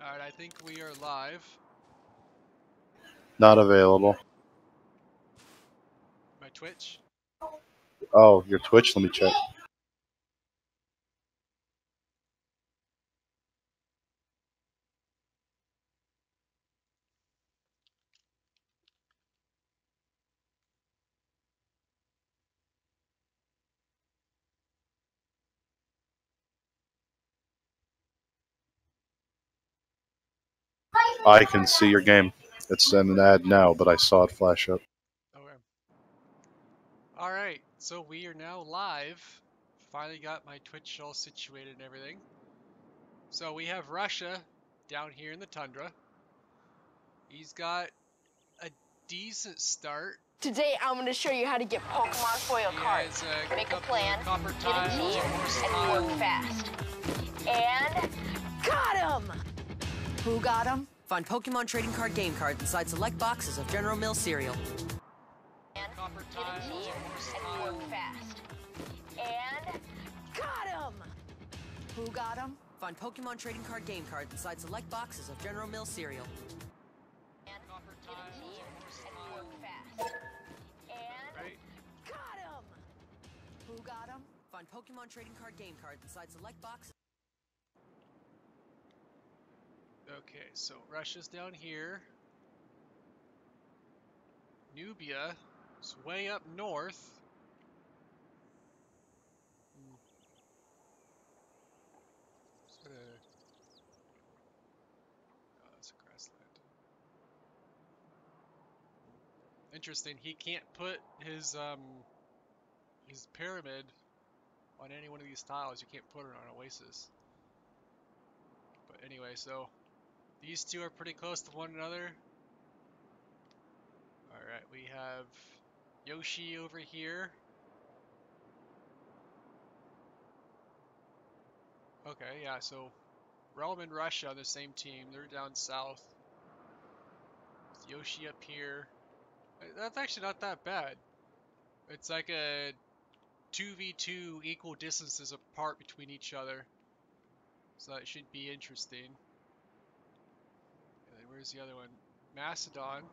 Alright, I think we are live. Not available. My Twitch. Oh, your Twitch? Let me check. I can see your game. It's in an ad now, but I saw it flash up. Okay. Alright, so we are now live. Finally got my Twitch all situated and everything. So we have Russia down here in the tundra. He's got a decent start. Today I'm going to show you how to get Pokemon foil cards. Make a plan, get a key, and work fast. And got him! Who got him? Find Pokemon trading card game cards inside select boxes of General Mills cereal. And get a key, and work fast. And got him! Who got him? Find Pokemon trading card game cards inside select boxes of General Mills cereal. And get a key, and work fast. And Right? got him! Who got him? Find Pokemon trading card game cards inside select boxes. Okay, so Russia's down here. Nubia is way up north. Sort of. Oh, that's a grassland. Interesting. He can't put his pyramid on any one of these tiles. You can't put it on Oasis. But anyway, so these two are pretty close to one another. Alright, we have Yoshi over here. Okay, yeah, so Realm and Russia on the same team. They're down south. With Yoshi up here. That's actually not that bad. It's like a 2v2 equal distances apart between each other. So that should be interesting. And then where's the other one? Macedon.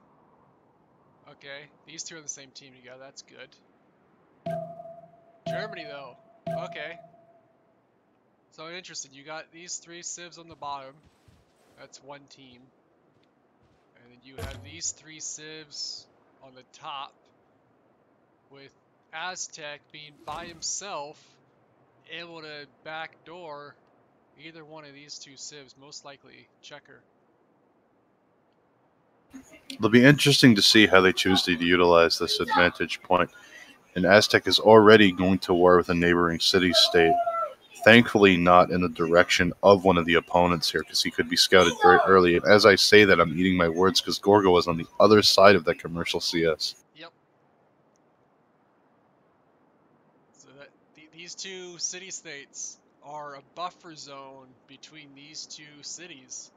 Okay, these two are on the same team together. That's good. Germany, though. Okay. So interesting. You got these three civs on the bottom. That's one team. And then you have these three civs on the top. With Aztec being by himself, able to backdoor either one of these two civs, most likely checker. It'll be interesting to see how they choose to utilize this advantage point. And Aztec is already going to war with a neighboring city-state. Thankfully not in the direction of one of the opponents here, because he could be scouted very early. And as I say that, I'm eating my words, because Gorgo is on the other side of that commercial CS. Yep. So that these two city-states are a buffer zone between these two cities.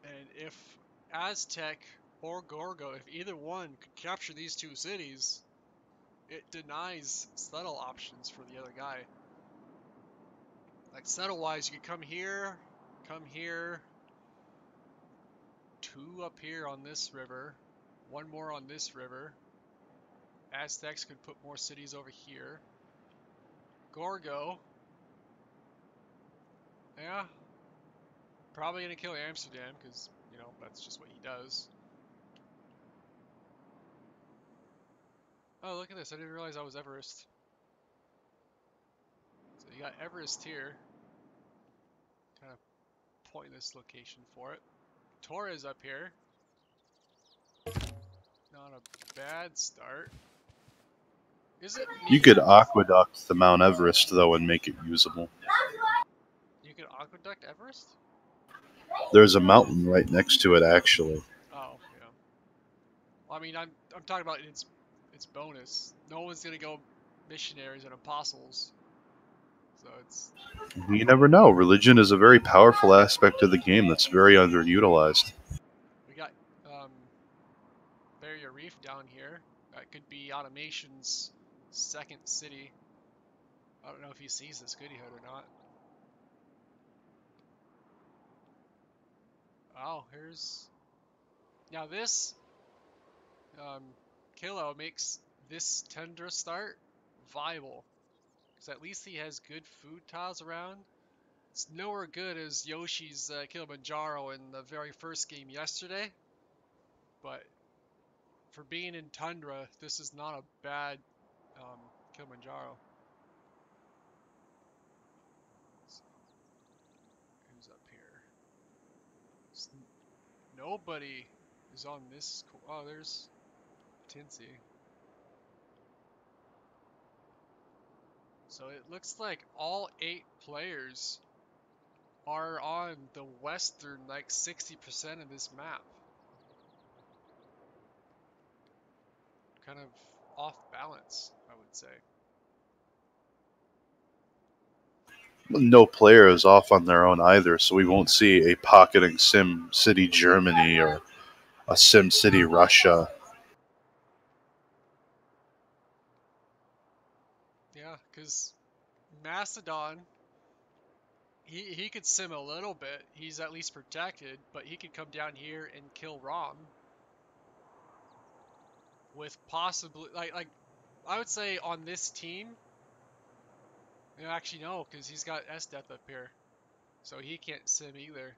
And if Aztec or Gorgo, if either one could capture these two cities, it denies settle options for the other guy. Like settle-wise, you could come here, two up here on this river, one more on this river. Aztecs could put more cities over here. Gorgo, yeah, probably gonna kill Amsterdam because, you know, that's just what he does. Oh, look at this, I didn't realize I was Everest. So you got Everest here. Kind of pointless location for it. Torres up here. Not a bad start. Is it? You could aqueduct the Mount Everest, though, and make it usable. You could aqueduct Everest? There's a mountain right next to it, actually. Oh, yeah. Well, I mean, I'm talking about its bonus. No one's gonna go missionaries and apostles. So it's... You never know. Religion is a very powerful aspect of the game that's very underutilized. We got Barrier Reef down here. That could be Automation's second city. I don't know if he sees this goody hood or not. Oh, here's... Now this, Kilo makes this Tundra start viable. Because at least he has good food tiles around. It's nowhere good as Yoshi's Kilimanjaro in the very first game yesterday. But for being in Tundra, this is not a bad Kilimanjaro. So, who's up here? Nobody is on this. Oh, there's Tinsy. So it looks like all 8 players are on the western, like 60% of this map. Kind of off balance, I would say. No player is off on their own either, so we won't see a pocketing Sim City Germany or a Sim City Russia. Yeah, because Macedon, he could sim a little bit. He's at least protected, but he could come down here and kill Rom. With possibly, like I would say on this team, actually no, because he's got S-Death up here. So he can't sim either.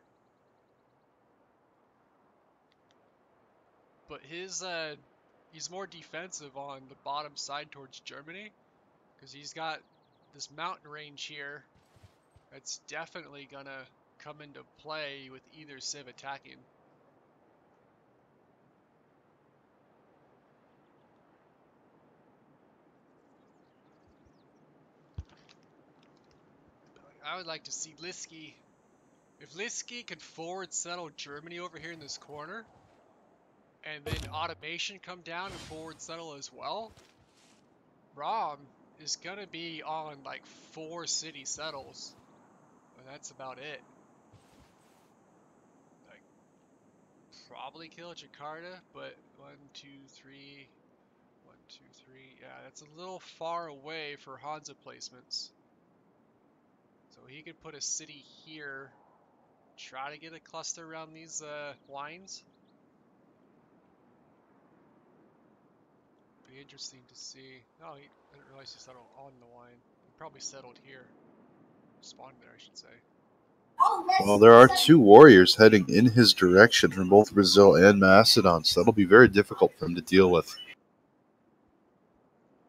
But he's more defensive on the bottom side towards Germany. Because he's got this mountain range here that's definitely gonna come into play with either Civ attacking. I would like to see Liski. If Liski could forward settle Germany over here in this corner, and then automation come down and forward settle as well, Rom is gonna be on like 4 city settles. And that's about it. Like, probably kill Jakarta, but 1, 2, 3, 1, 2, 3. Yeah, that's a little far away for Hansa placements. So he could put a city here, try to get a cluster around these lines. Be interesting to see. Oh, he didn't realize he settled on the line. He probably settled here. Spawned there, I should say. Well, there are 2 warriors heading in his direction from both Brazil and Macedon, so that'll be very difficult for him to deal with.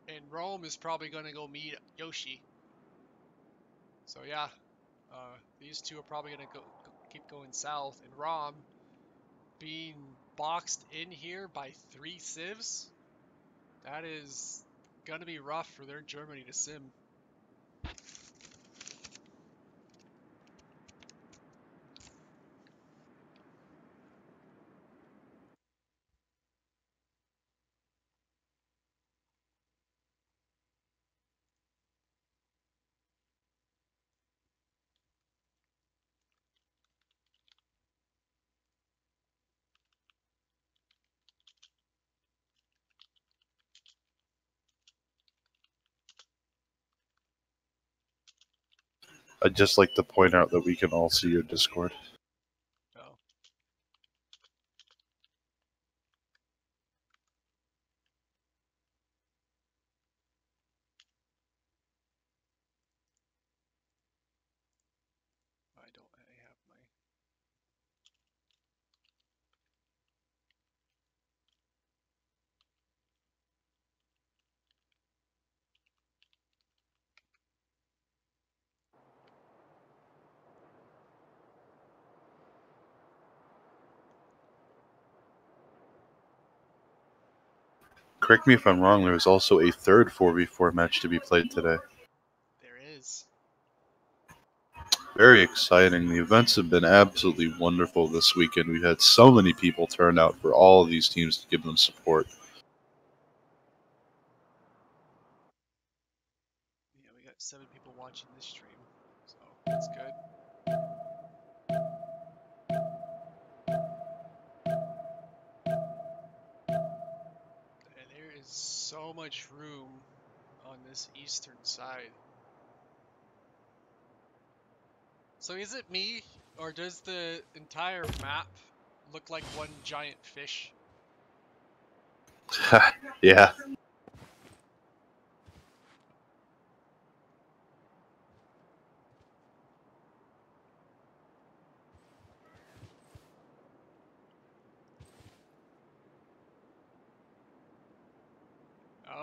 And Rome is probably going to go meet Yoshi. So yeah, these 2 are probably going to keep going south. And Rom being boxed in here by 3 civs, that is going to be rough for their Germany to sim. I'd just like to point out that we can all see your Discord. Oh. I have my... Correct me if I'm wrong, there is also a third 4v4 match to be played today. There is. Very exciting. The events have been absolutely wonderful this weekend. We've had so many people turn out for all of these teams to give them support. Yeah, we got 7 people watching this stream, so that's good. And there is so much room on this eastern side. So is it me, Or does the entire map look like one giant fish? Yeah.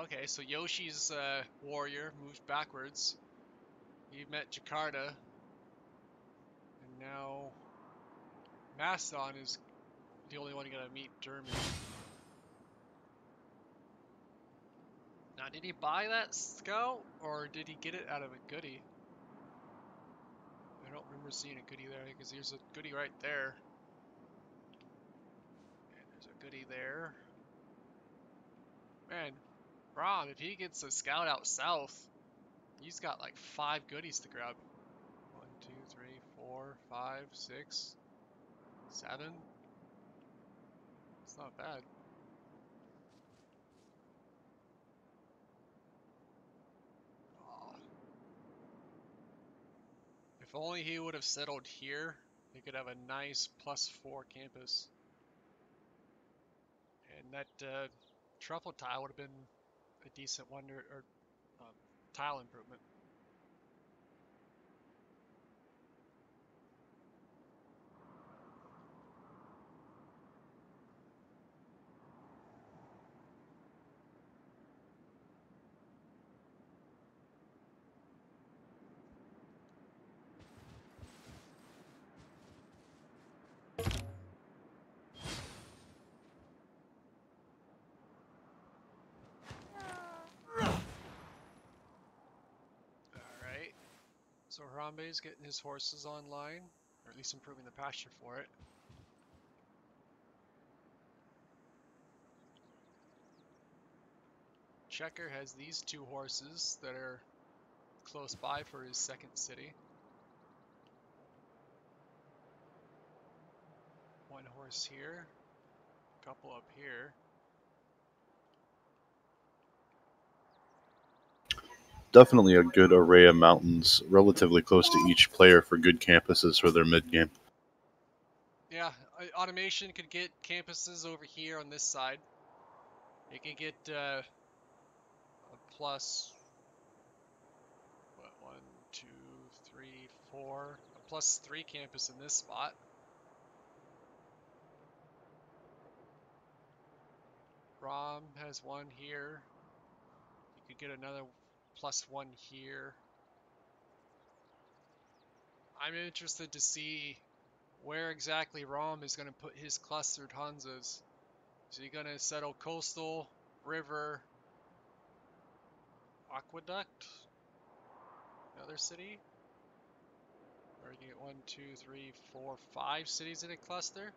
Okay, so Yoshi's warrior moved backwards. He met Jakarta. And now Mastodon is the only one gonna meet Germany. Now, did he buy that scout, or did he get it out of a goodie? I don't remember seeing a goodie there, because there's a goodie right there. And there's a goodie there. Man, Rom, if he gets a scout out south, he's got like 5 goodies to grab. 1, 2, 3, 4, 5, 6, 7. It's not bad. Aw. If only he would have settled here, he could have a nice +4 campus. And that truffle tile would have been a decent wonder or tile improvement. Alright, so Harambe's getting his horses online, or at least improving the pasture for it. Checker has these 2 horses that are close by for his second city. 1 horse here, a couple up here. Definitely a good array of mountains, relatively close to each player for good campuses for their mid game. Yeah, automation could get campuses over here on this side. It could get a plus, what, 1, 2, 3, 4, a +3 campus in this spot. Rom has 1 here. You could get another +1 here. I'm interested to see where exactly Rom is going to put his clustered Hanzas. Is he going to settle coastal, river, aqueduct, another city? Or you can get 1, 2, 3, 4, 5 cities in a cluster?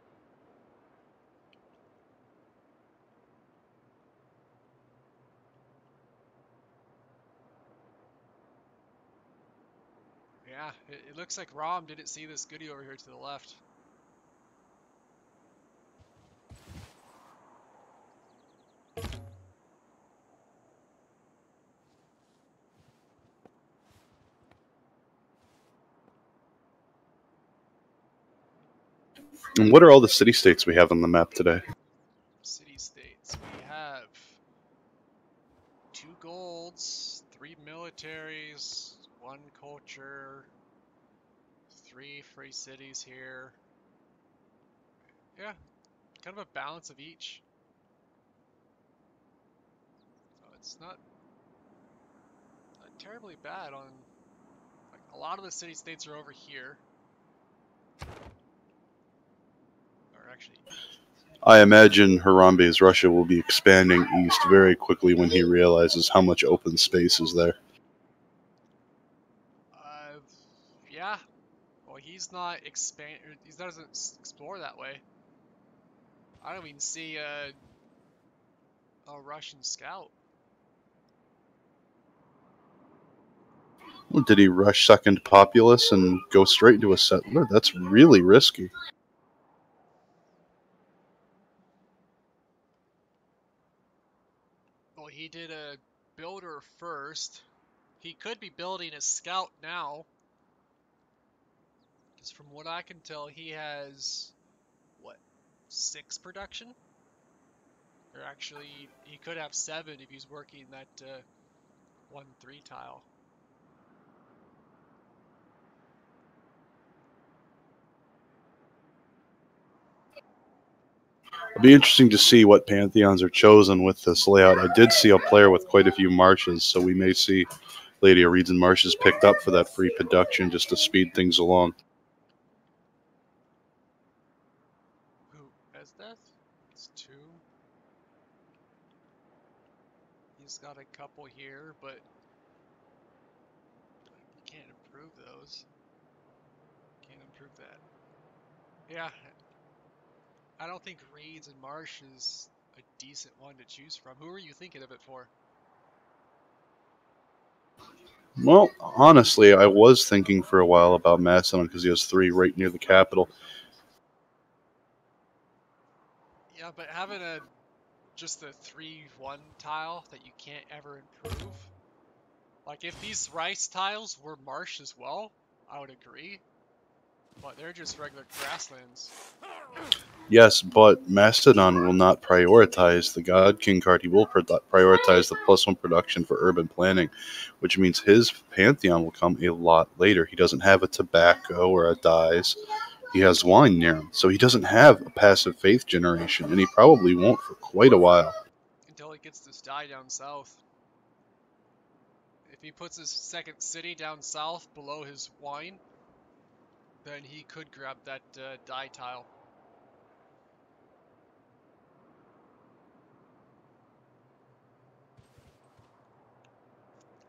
Yeah, it looks like Rom didn't see this goodie over here to the left. And what are all the city states we have on the map today? City states. We have 2 golds, 3 militaries, 1 culture, 3 free cities here. Yeah, kind of a balance of each. So it's not terribly bad on, like, a lot of the city states are over here. Or actually, I imagine Harambe's Russia will be expanding east very quickly when he realizes how much open space is there. yeah. Well, he's not he doesn't explore that way. I don't even see a Russian scout. Well, did he rush second populace and go straight into a settler? That's really risky. Well, he did a builder first. He could be building a scout now. Because from what I can tell, he has, what, 6 production? Or actually, he could have 7 if he's working that 1-3 tile. It'll be interesting to see what pantheons are chosen with this layout. I did see a player with quite a few marshes, so we may see Lady of Reeds and Marshes picked up for that free production just to speed things along. Who has that? It's 2. He's got a couple here, but you can't improve those. Can't improve that. Yeah, I don't think Reeds and Marsh is a decent one to choose from. Who are you thinking of it for? Well, honestly, I was thinking for a while about Macedon because he has 3 right near the capital. Yeah, but having just a 3-1 tile that you can't ever improve. Like, if these rice tiles were marsh as well, I would agree. But they're just regular grasslands. Yes, but Macedon will not prioritize the God King card. He will prioritize the +1 production for urban planning, which means his pantheon will come a lot later. He doesn't have a tobacco or a dyes. He has wine near him, so he doesn't have a passive faith generation, and he probably won't for quite a while. Until he gets this dye down south. If he puts his second city down south below his wine, then he could grab that dye tile.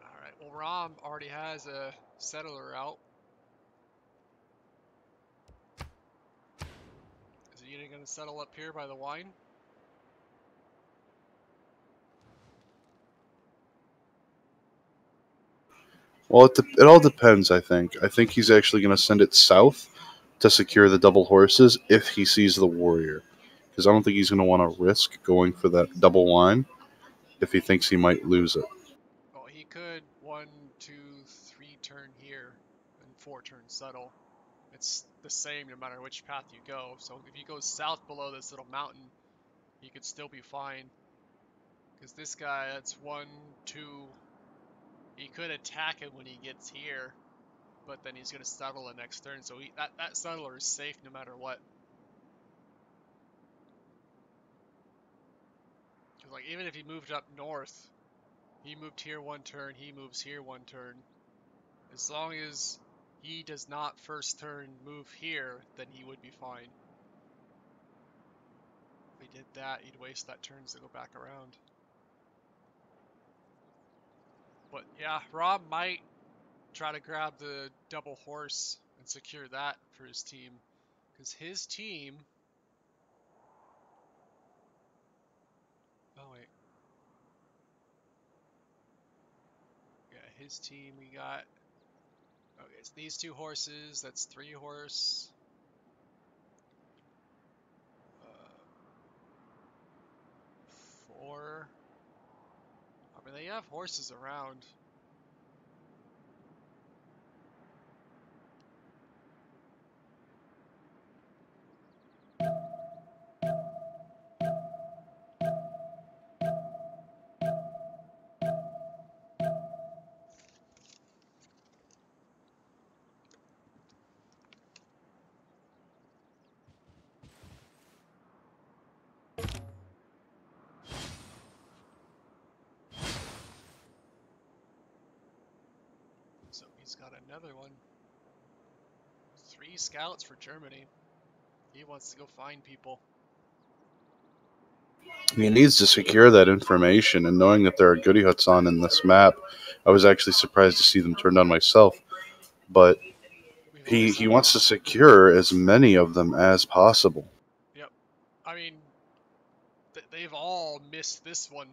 Alright, well Rom already has a settler out. Is he going to settle up here by the wine? Well, it all depends, I think. I think he's actually going to send it south to secure the double horses if he sees the warrior. Because I don't think he's going to want to risk going for that double wine if he thinks he might lose it. Oh, he could 1, 2, 3 turn here and 4 turn settle. It's the same no matter which path you go. So if he goes south below this little mountain, he could still be fine. Because this guy, that's 1, 2. He could attack him when he gets here, but then he's going to settle the next turn. So that settler is safe no matter what. Because like even if he moved up north, he moved here 1 turn, he moves here 1 turn. As long as he does not first turn move here, then he would be fine. If he did that, he'd waste that turn to go back around. But yeah, Rob might try to grab the double horse and secure that for his team. Because his team... Oh wait. Yeah, his team, we got... Okay, it's these 2 horses, that's 3 horse. 4. I mean, they have horses around. So he's got another one. 3 scouts for Germany. He wants to go find people. He needs to secure that information, and knowing that there are goody huts on in this map, I was actually surprised to see them turned on myself. But he wants to secure as many of them as possible. Yep. I mean, they've all missed this one.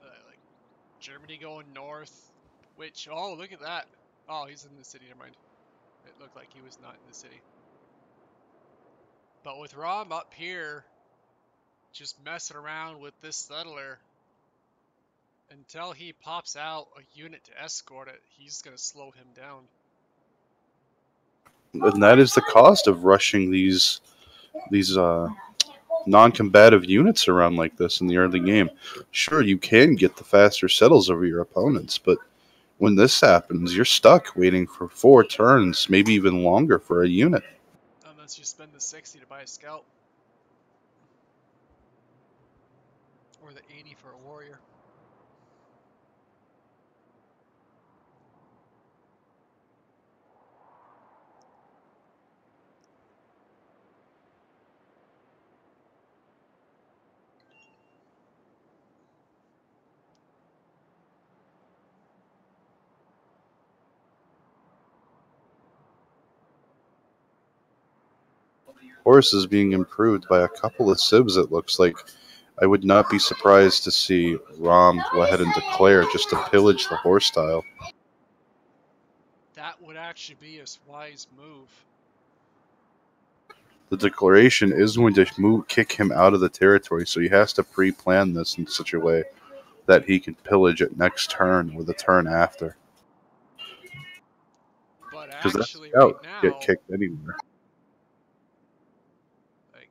Like, Germany going north, which, oh, look at that. Oh, he's in the city, never mind. It looked like he was not in the city. But with Rom up here, just messing around with this settler, until he pops out a unit to escort it, he's going to slow him down. And that is the cost of rushing these non-combative units around like this in the early game. Sure, you can get the faster settles over your opponents, but when this happens, you're stuck waiting for 4 turns, maybe even longer for a unit. Unless you spend the 60 to buy a scout. Or the 80 for a warrior. Horse is being improved by a couple of civs, it looks like. I would not be surprised to see Rom go ahead and declare just to pillage the horse tile. That would actually be a wise move. The declaration is going to kick him out of the territory, so he has to pre-plan this in such a way that he can pillage it next turn or the turn after. But Because that actually, right scout now, get kicked anywhere. like,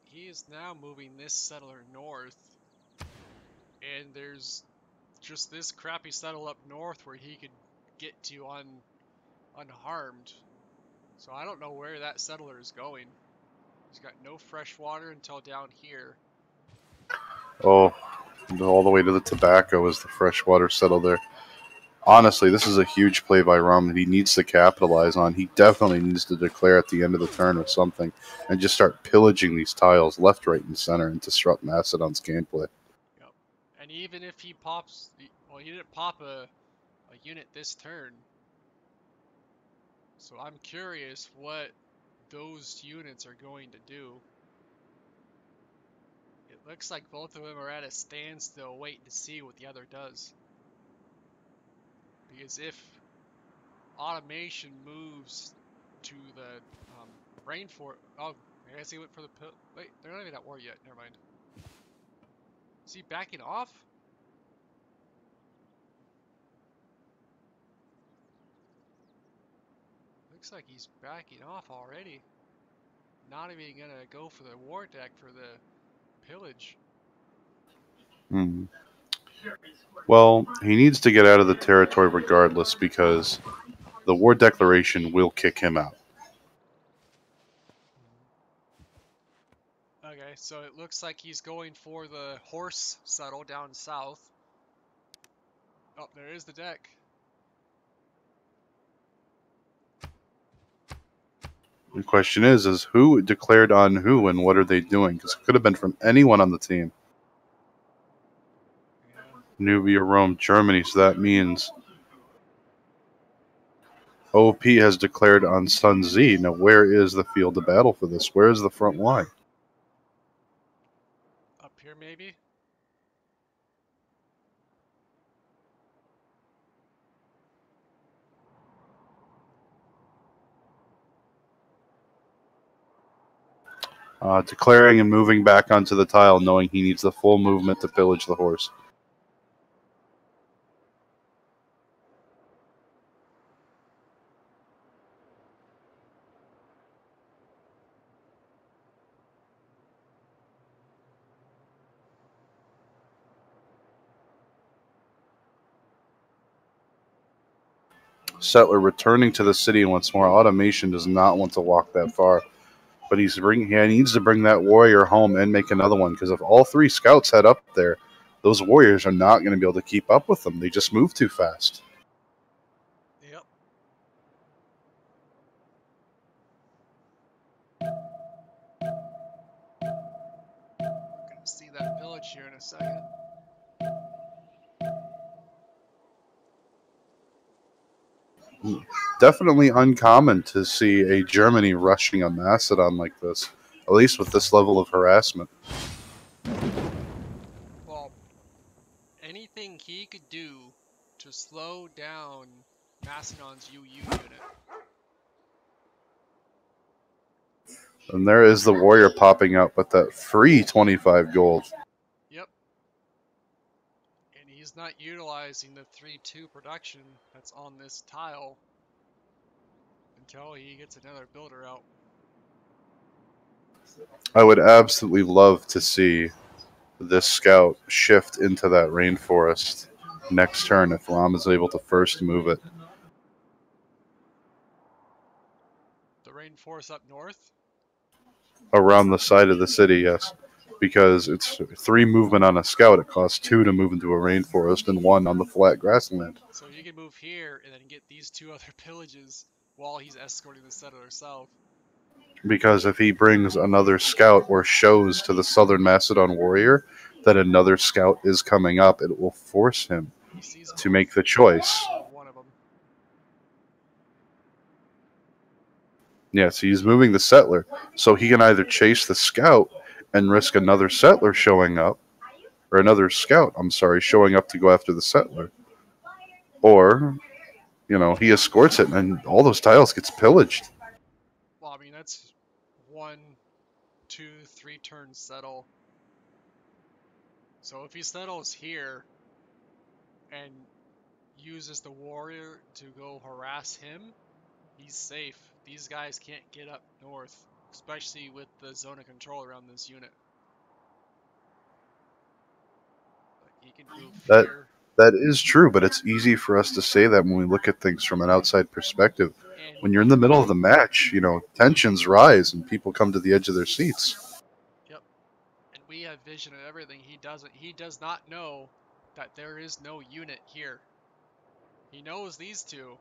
he is now moving this settler north, and there's just this crappy settle up north where he could get to unharmed. So I don't know where that settler is going. He's got no fresh water until down here. Oh, all the way to the tobacco is the freshwater settle there. Honestly, this is a huge play by Rum that he needs to capitalize on. He definitely needs to declare at the end of the turn or something and just start pillaging these tiles left, right, and center and disrupt Macedon's gameplay. Yep. And even if he pops, well, he didn't pop a unit this turn. So I'm curious what those units are going to do. It looks like both of them are at a standstill waiting to see what the other does. Because if automation moves to the rainforest, oh, I guess he went for the pill. Wait, they're not even at war yet. Never mind. Is he backing off? Looks like he's backing off already. Not even gonna go for the war deck for the pillage. Hmm. Well, he needs to get out of the territory regardless because the war declaration will kick him out. Okay, so it looks like he's going for the horse settle down south. Oh, there is the deck. The question is who declared on who and what are they doing? Because it could have been from anyone on the team. Yeah. Nubia, Rome, Germany, so that means OP has declared on SunZ. Now, where is the field of battle for this? Where is the front line? Up here, maybe? Declaring and moving back onto the tile, knowing he needs the full movement to pillage the horse. Settler returning to the city once more. Automation does not want to walk that far, but he needs to bring that warrior home and make another one, because if all 3 scouts head up there, those warriors are not going to be able to keep up with them. They just move too fast. Yep. We're gonna see that pillage here in a second. Definitely uncommon to see a Germany rushing a Macedon like this, at least with this level of harassment. Well, anything he could do to slow down Macedon's UU unit. And there is the warrior popping up with that free 25 gold. Yep. And he's not utilizing the 3-2 production that's on this tile until he gets another builder out. I would absolutely love to see this scout shift into that rainforest next turn if Ram is able to first move it. The rainforest up north? Around the side of the city, yes. Because it's 3 movement on a scout. It costs 2 to move into a rainforest and 1 on the flat grassland. So you can move here and then get these 2 other pillages while he's escorting the settler south. Because if he brings another scout or shows to the Southern Macedon warrior that another scout is coming up, it will force him to make the choice. One of them. Yes, he's moving the settler, so he can either chase the scout and risk another settler showing up, or another scout, I'm sorry, showing up to go after the settler. Or, you know, he escorts it and all those tiles gets pillaged. Well, I mean, that's 1, 2, 3 turns settle. So if he settles here and uses the warrior to go harass him, he's safe. These guys can't get up north, especially with the zone of control around this unit. Like, he can move here. That is true, but it's easy for us to say that when we look at things from an outside perspective. When you're in the middle of the match, you know, tensions rise and people come to the edge of their seats. Yep. And we have vision of everything. He doesn't. He does not know that there is no unit here. He knows these 2,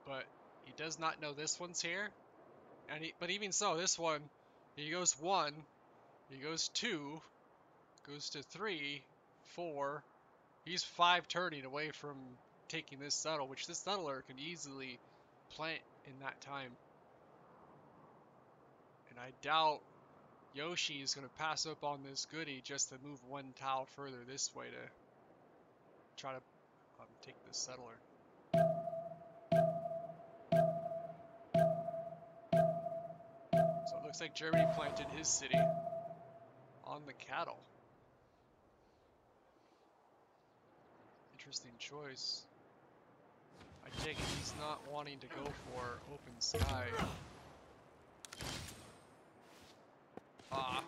but he does not know this one's here. And but even so, this one, he goes 1, he goes 2, goes to 3, 4. He's 5 turning away from taking this settle, which this settler can easily plant in that time. And I doubt Yoshi is going to pass up on this goodie just to move 1 tile further this way to try to take this settler. So it looks like Germany planted his city on the cattle. Interesting choice. I take it he's not wanting to go for open sky. Ah,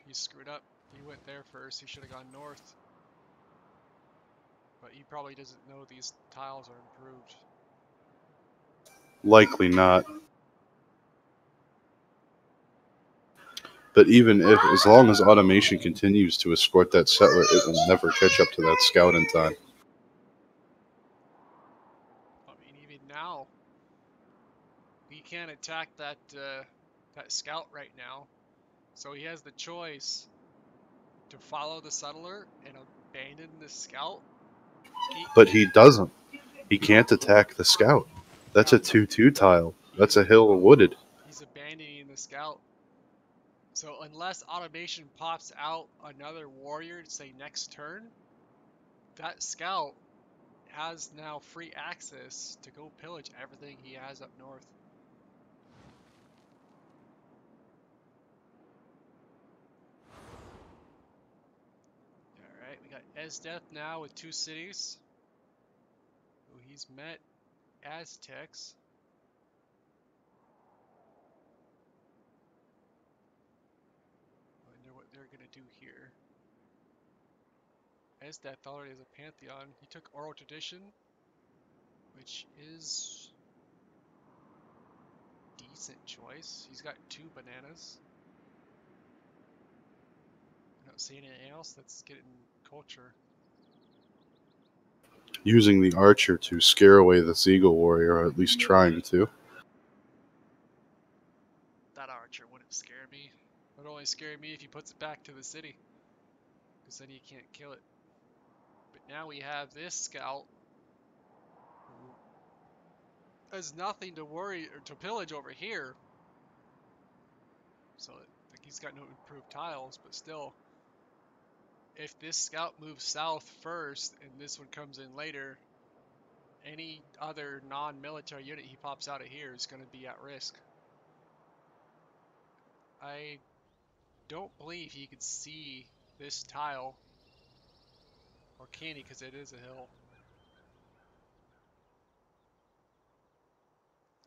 he screwed up. He went there first. He should have gone north. But he probably doesn't know these tiles are improved. Likely not. But even if, as long as automation continues to escort that settler, it will never catch up to that scout in time. I mean, even now, we can't attack that that scout right now. So he has the choice to follow the settler and abandon the scout. But he doesn't. He can't attack the scout. That's a 2-2 tile. That's a hill wooded. He's abandoning the scout. So unless automation pops out another warrior to say next turn, that scout has now free access to go pillage everything he has up north. Alright, we got Esdeath now with 2 cities. Who he's met Aztecs. Wonder what they're gonna do here. Esdeath already has a pantheon. He took oral tradition, which is decent choice. He's got 2 bananas. I don't see anything else that's getting culture. Using the archer to scare away the Seagull warrior, or at least trying to. That archer wouldn't scare me. It would only scare me if he puts it back to the city. Because then he can't kill it. But now we have this scout who has nothing to worry or to pillage over here. So like he's got no improved tiles, but still. If this scout moves south first and this one comes in later, any other non-military unit he pops out of here is going to be at risk. I don't believe he could see this tile. Or can he, because it is a hill.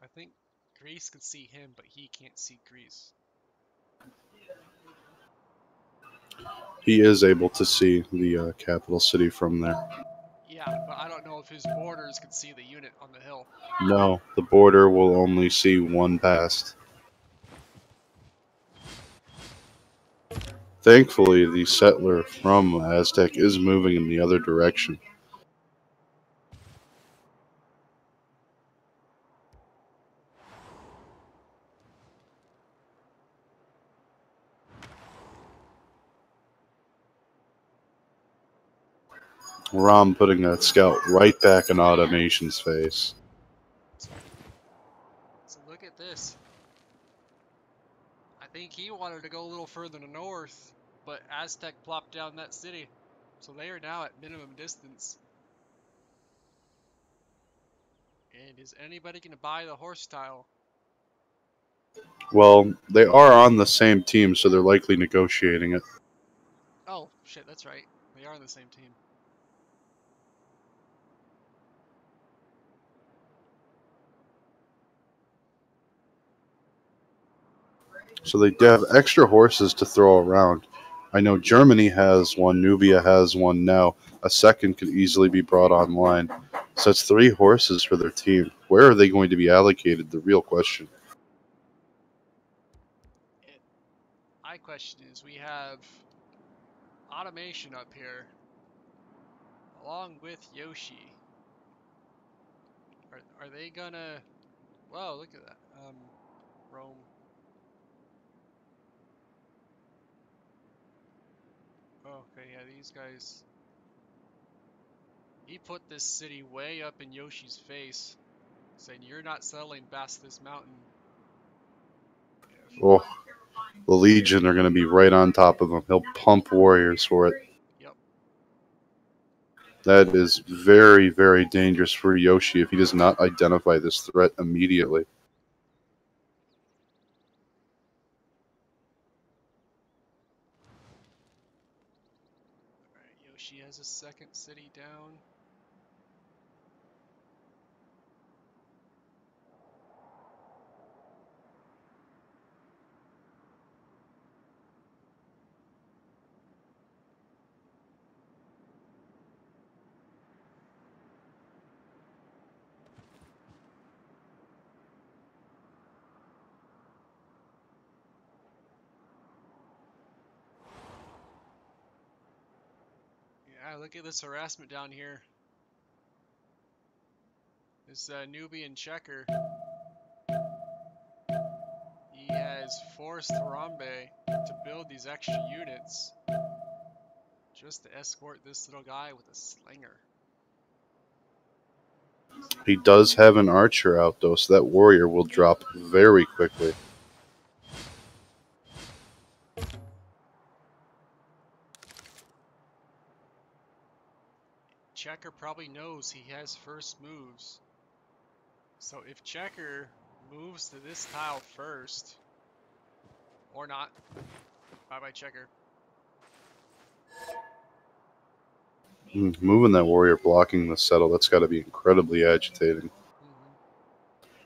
I think Greece can see him, but he can't see Greece. He is able to see the capital city from there. Yeah, but I don't know if his borders can see the unit on the hill. No, the border will only see one past. Thankfully, the settler from Aztec is moving in the other direction. Rom putting that scout right back in Automation's face. So look at this. I think he wanted to go a little further to north, but Aztec plopped down that city. So they are now at minimum distance. And is anybody going to buy the horse tile? Well, they are on the same team, so they're likely negotiating it. Oh, shit, that's right. They are on the same team. So they have extra horses to throw around. I know Germany has one, Nubia has one now. A second could easily be brought online. So that's 3 horses for their team. Where are they going to be allocated? The real question. My question is, we have Automation up here, along with Yoshi. Are they gonna... Whoa, look at that. Rome. Oh, okay, yeah, these guys... He put this city way up in Yoshi's face, saying, you're not settling past this mountain. Oh, the Legion are going to be right on top of him. He'll pump warriors for it. Yep. That is very, very dangerous for Yoshi if he does not identify this threat immediately. Alright, Yoshi has a second city down. Yeah, look at this harassment down here. This Nubian checker. He has forced Harambe to build these extra units just to escort this little guy with a slinger. He does have an archer out, though, so that warrior will drop very quickly. Checker probably knows he has first moves. So if Checker moves to this tile first, or not, bye-bye Checker. Moving that warrior, blocking the settle, that's got to be incredibly agitating.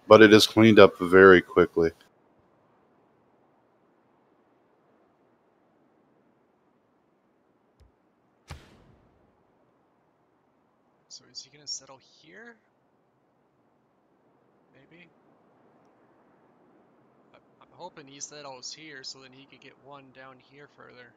But it is cleaned up very quickly. So is he going to settle here? Maybe? I'm hoping he settles here so then he could get one down here further.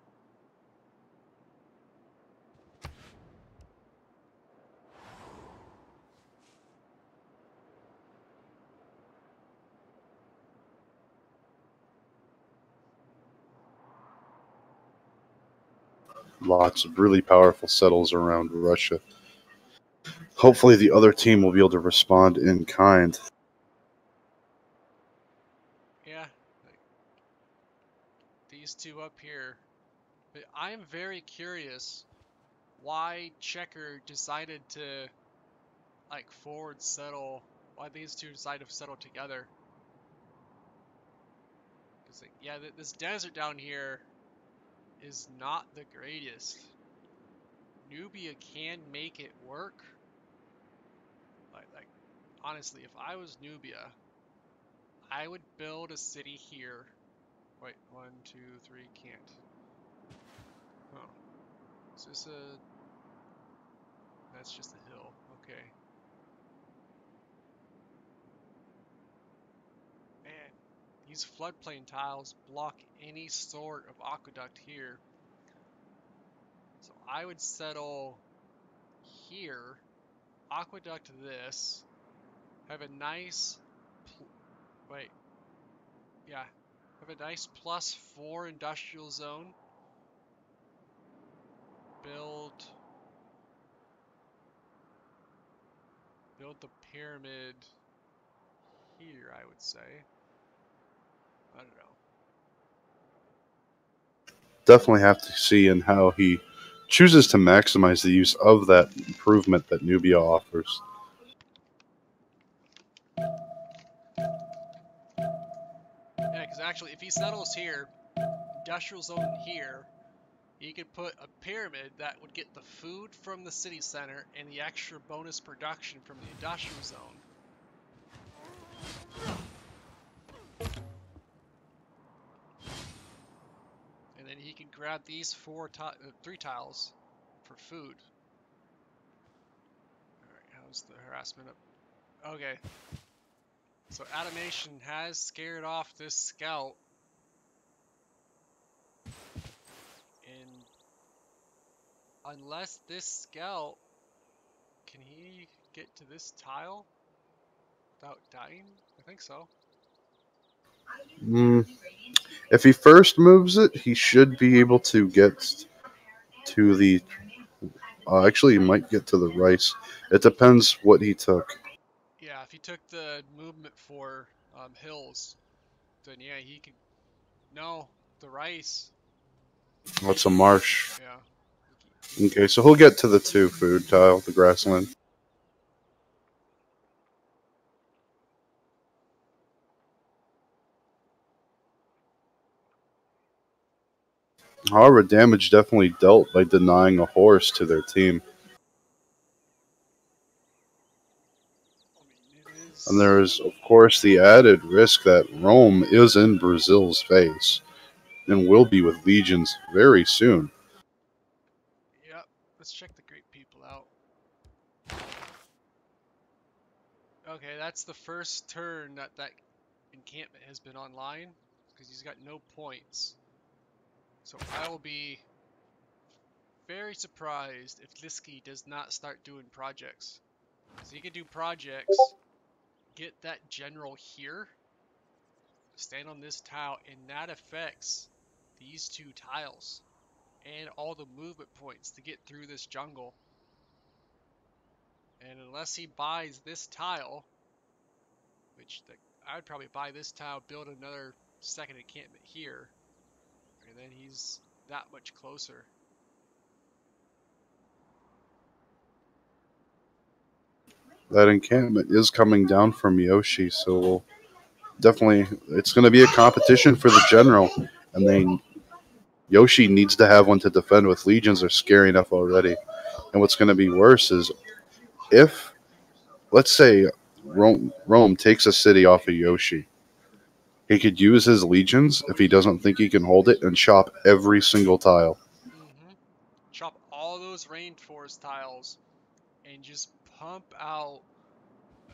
Lots of really powerful settles around Russia. Hopefully the other team will be able to respond in kind. Yeah, like these two up here. But I am very curious why Checker decided to like forward settle, why these two decided to settle together. Because like, yeah, this desert down here is not the greatest. Nubia can make it work. Like honestly, if I was Nubia, I would build a city here. Wait, 1, 2, 3, can't. Oh. Is this a... That's just a hill. Okay. Man, these floodplain tiles block any sort of aqueduct here. So I would settle here, aqueduct this, have a nice... Wait. Yeah. Have a nice +4 industrial zone. Build the pyramid here, I would say. I don't know. Definitely have to see in how he chooses to maximize the use of that improvement that Nubia offers. Yeah, because actually, if he settles here, industrial zone here, he could put a pyramid that would get the food from the city center and the extra bonus production from the industrial zone. And then he can grab these 3 tiles for food. Alright, how's the harassment up? Okay. So animation has scared off this scout. And unless this scout, can he get to this tile without dying? I think so. If he first moves it, he should be able to get to the... actually, he might get to the rice. It depends what he took. Yeah, if he took the movement for hills, then yeah, he could... No, the rice. What's a marsh? Yeah. Okay, so he'll get to the 2 food tile, the grassland. However, damage definitely dealt by denying a horse to their team. And there is, of course, the added risk that Rome is in Brazil's face and will be with legions very soon. Yep, let's check the great people out. Okay, that's the first turn that encampment has been online, because he's got no points. So I will be very surprised if Liski does not start doing projects. Because he could do projects, get that general here, stand on this tile, and that affects these 2 tiles and all the movement points to get through this jungle. And unless he buys this tile, which I would probably buy this tile, build another second encampment here, and then he's that much closer. That encampment is coming down from Yoshi, so definitely it's going to be a competition for the general. And then Yoshi needs to have one to defend with. Legions are scary enough already. And what's going to be worse is if, let's say, Rome takes a city off of Yoshi, he could use his legions if he doesn't think he can hold it and chop every single tile. Chop all those rainforest tiles and just pump out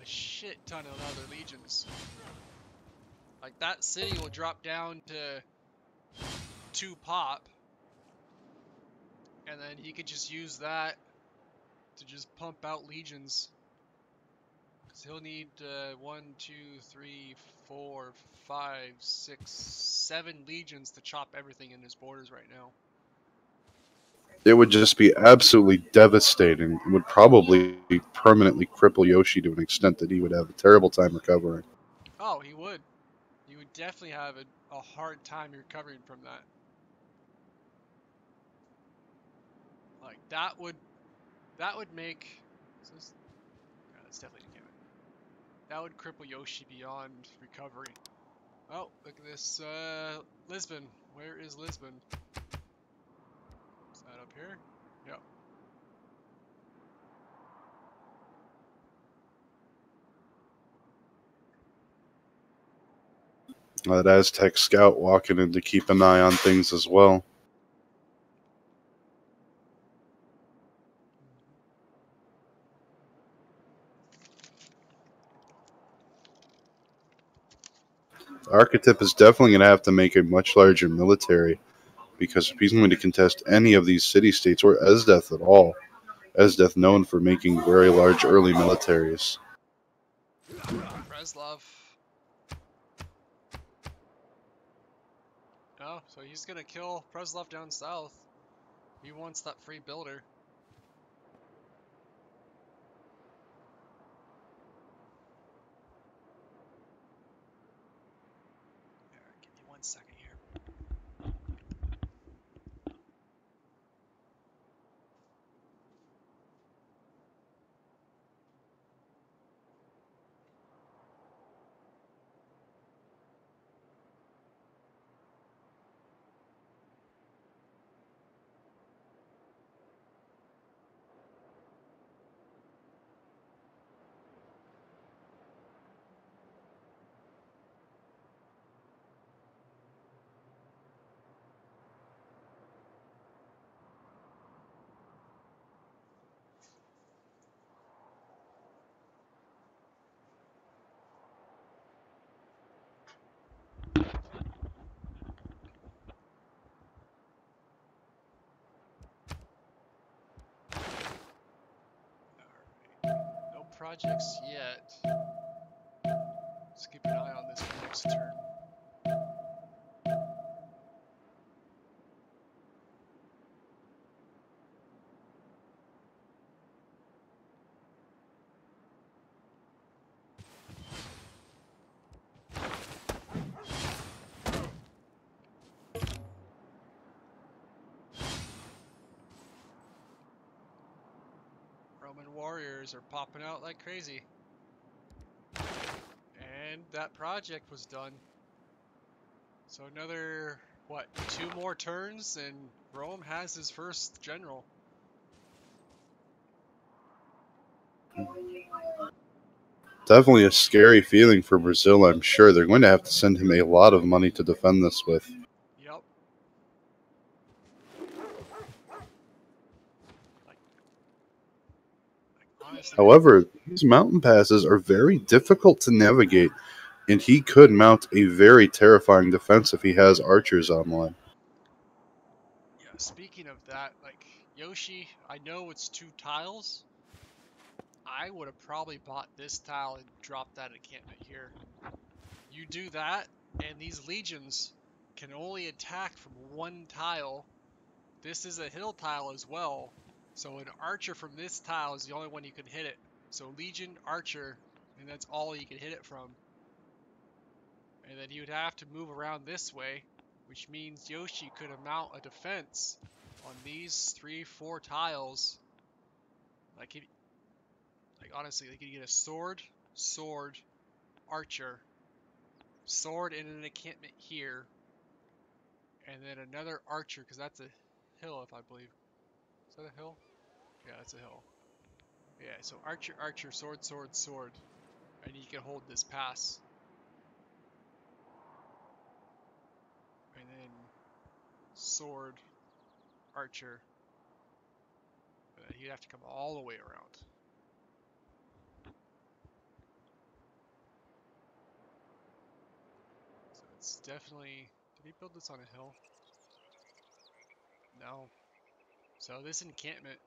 a shit ton of other legions. Like, that city will drop down to 2 pop, and then he could just use that to just pump out legions. Because he'll need 1, 2, 3, 4, 5, 6, 7 legions to chop everything in his borders right now. It would just be absolutely devastating. It would probably permanently cripple Yoshi to an extent that he would have a terrible time recovering. Oh, he would. He would definitely have a hard time recovering from that. Like, that would make... Is this? Yeah, that's definitely a encampment. That would cripple Yoshi beyond recovery. Oh, look at this. Lisbon. Where is Lisbon? Is that up here? Yep. That Aztec scout walking in to keep an eye on things as well. The Archetype is definitely going to have to make a much larger military, because if he's going to contest any of these city-states, or Esdeath at all, Esdeath known for making very large early militaries. Breslov. Oh, so he's gonna kill Breslov down south. He wants that free builder. Here, give me 1 second here. No projects yet. Let's keep an eye on this for next turn. Roman warriors are popping out like crazy. And that project was done. So another, what, 2 more turns and Rome has his first general. Definitely a scary feeling for Brazil, I'm sure. They're going to have to send him a lot of money to defend this with. Yep. Honestly, However, these mountain passes are very difficult to navigate, and he could mount a very terrifying defense if he has archers online. yeah, speaking of that, like, Yoshi, I know it's 2 tiles. I would have probably bought this tile and dropped that encampment here. You do that, and these legions can only attack from 1 tile. This is a hill tile as well, so an archer from this tile is the only one you can hit it. So legion, archer, and that's all you can hit it from. And then you'd have to move around this way, which means Yoshi could mount a defense on these 3-4 tiles. Like honestly, like you get a sword, sword, archer, sword in an encampment here, and then another archer, because that's a hill, if I believe. Is that a hill? Yeah, that's a hill. Yeah, so archer, archer, sword, sword, sword, and you can hold this pass. And then sword, archer, and then you'd have to come all the way around. So it's definitely, did he build this on a hill? No. So this encampment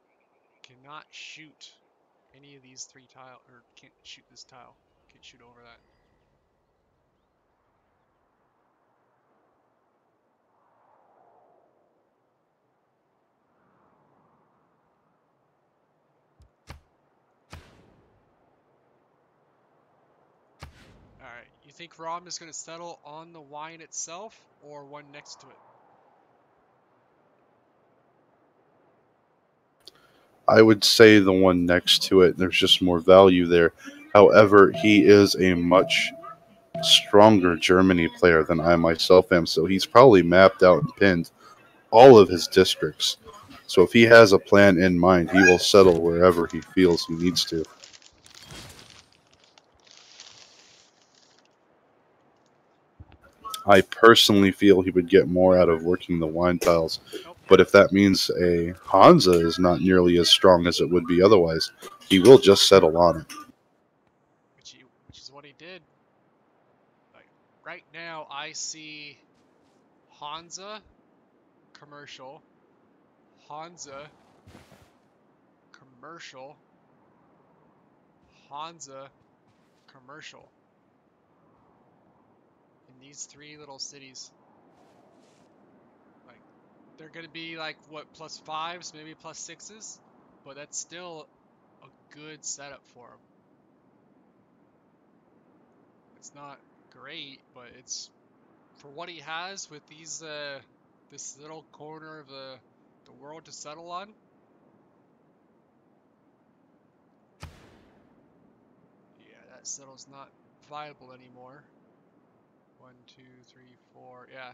cannot shoot any of these 3 tile, or can't shoot this tile. Can't shoot over that. Alright, you think Rom is going to settle on the wine itself, or one next to it? I would say the one next to it. There's just more value there. However, he is a much stronger Germany player than I myself am, so he's probably mapped out and pinned all of his districts. So if he has a plan in mind, he will settle wherever he feels he needs to. I personally feel he would get more out of working the wine tiles. Nope. But if that means a Hansa is not nearly as strong as it would be otherwise, he will just settle on it. Which is what he did. Like, right now, I see Hansa, commercial, Hansa, commercial, Hansa, commercial. In these three little cities. Like, they're going to be like, what, +5s, maybe +6s? But that's still a good setup for him. It's not great, but it's for what he has with these this little corner of the world to settle on. Yeah, that settle's not viable anymore. 1, 2, 3, 4. Yeah,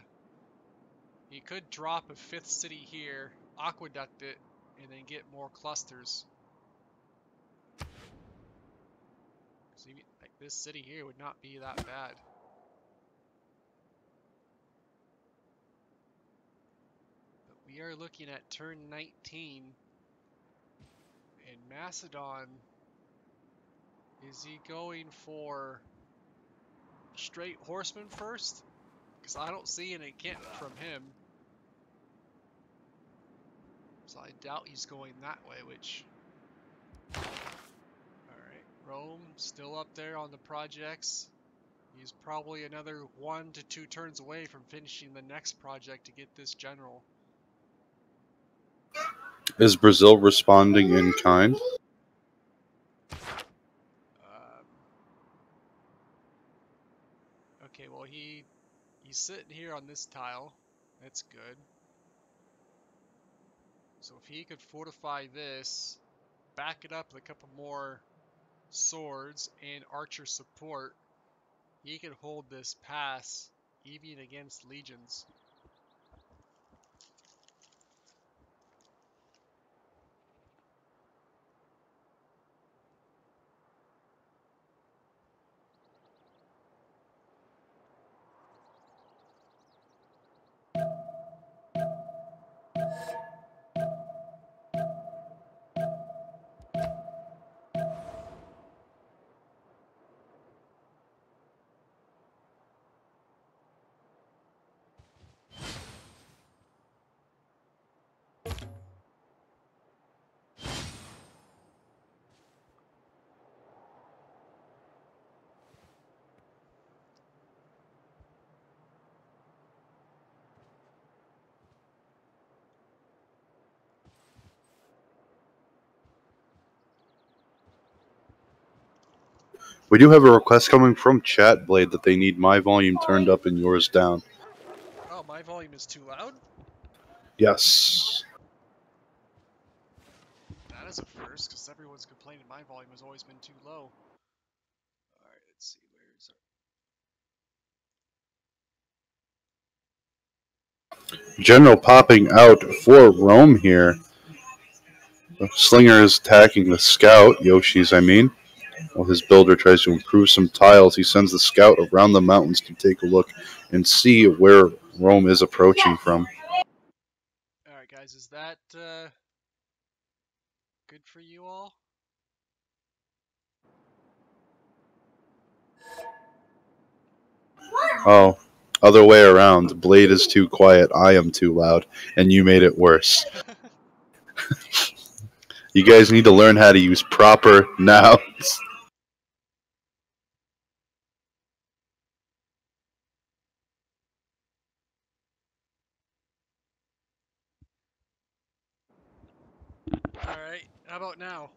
he could drop a 5th city here, aqueduct it, and then get more clusters. Like, this city here would not be that bad. But we are looking at turn 19. And Macedon, is he going for straight horseman first? Because I don't see an encampment from him. So I doubt he's going that way, which... Alright, Rome still up there on the projects. He's probably another 1 to 2 turns away from finishing the next project to get this general. Is Brazil responding in kind? Okay, well he's sitting here on this tile. That's good. So if he could fortify this, back it up with a couple more swords and archer support, he could hold this pass even against legions. We do have a request coming from Chat Blade that they need my volume turned up and yours down. Oh, my volume is too loud? Yes. That is a first, because everyone's complaining my volume has always been too low. Alright, let's see, where's our... General popping out for Rome here. Slinger is attacking the scout, Yoshi's I mean. While his builder tries to improve some tiles, he sends the scout around the mountains to take a look and see where Rome is approaching from. Alright guys, is that good for you all? Oh, other way around. Blade is too quiet, I am too loud, and you made it worse. You guys need to learn how to use proper nouns. Alright, how about now?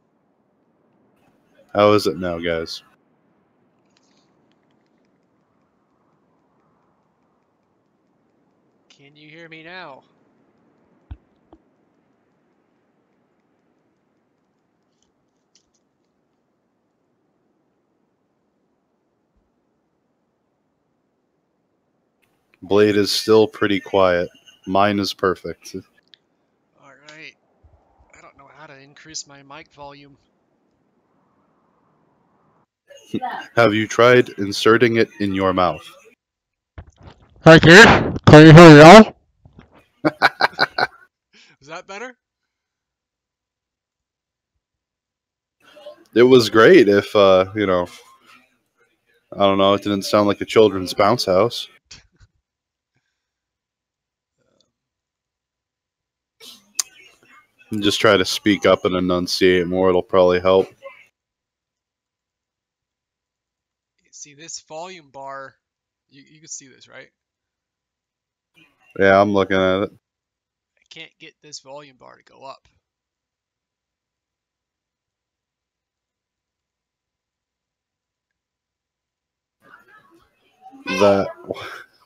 How is it now, guys? Can you hear me now? Blade is still pretty quiet. Mine is perfect. Alright. I don't know how to increase my mic volume. Have you tried inserting it in your mouth? Right here? Can you hear me now? Is that better? It was great if, you know, I don't know, it didn't sound like a children's bounce house. Just try to speak up and enunciate more, it'll probably help. See this volume bar, you can see this, right? Yeah, I'm looking at it. I can't get this volume bar to go up. That,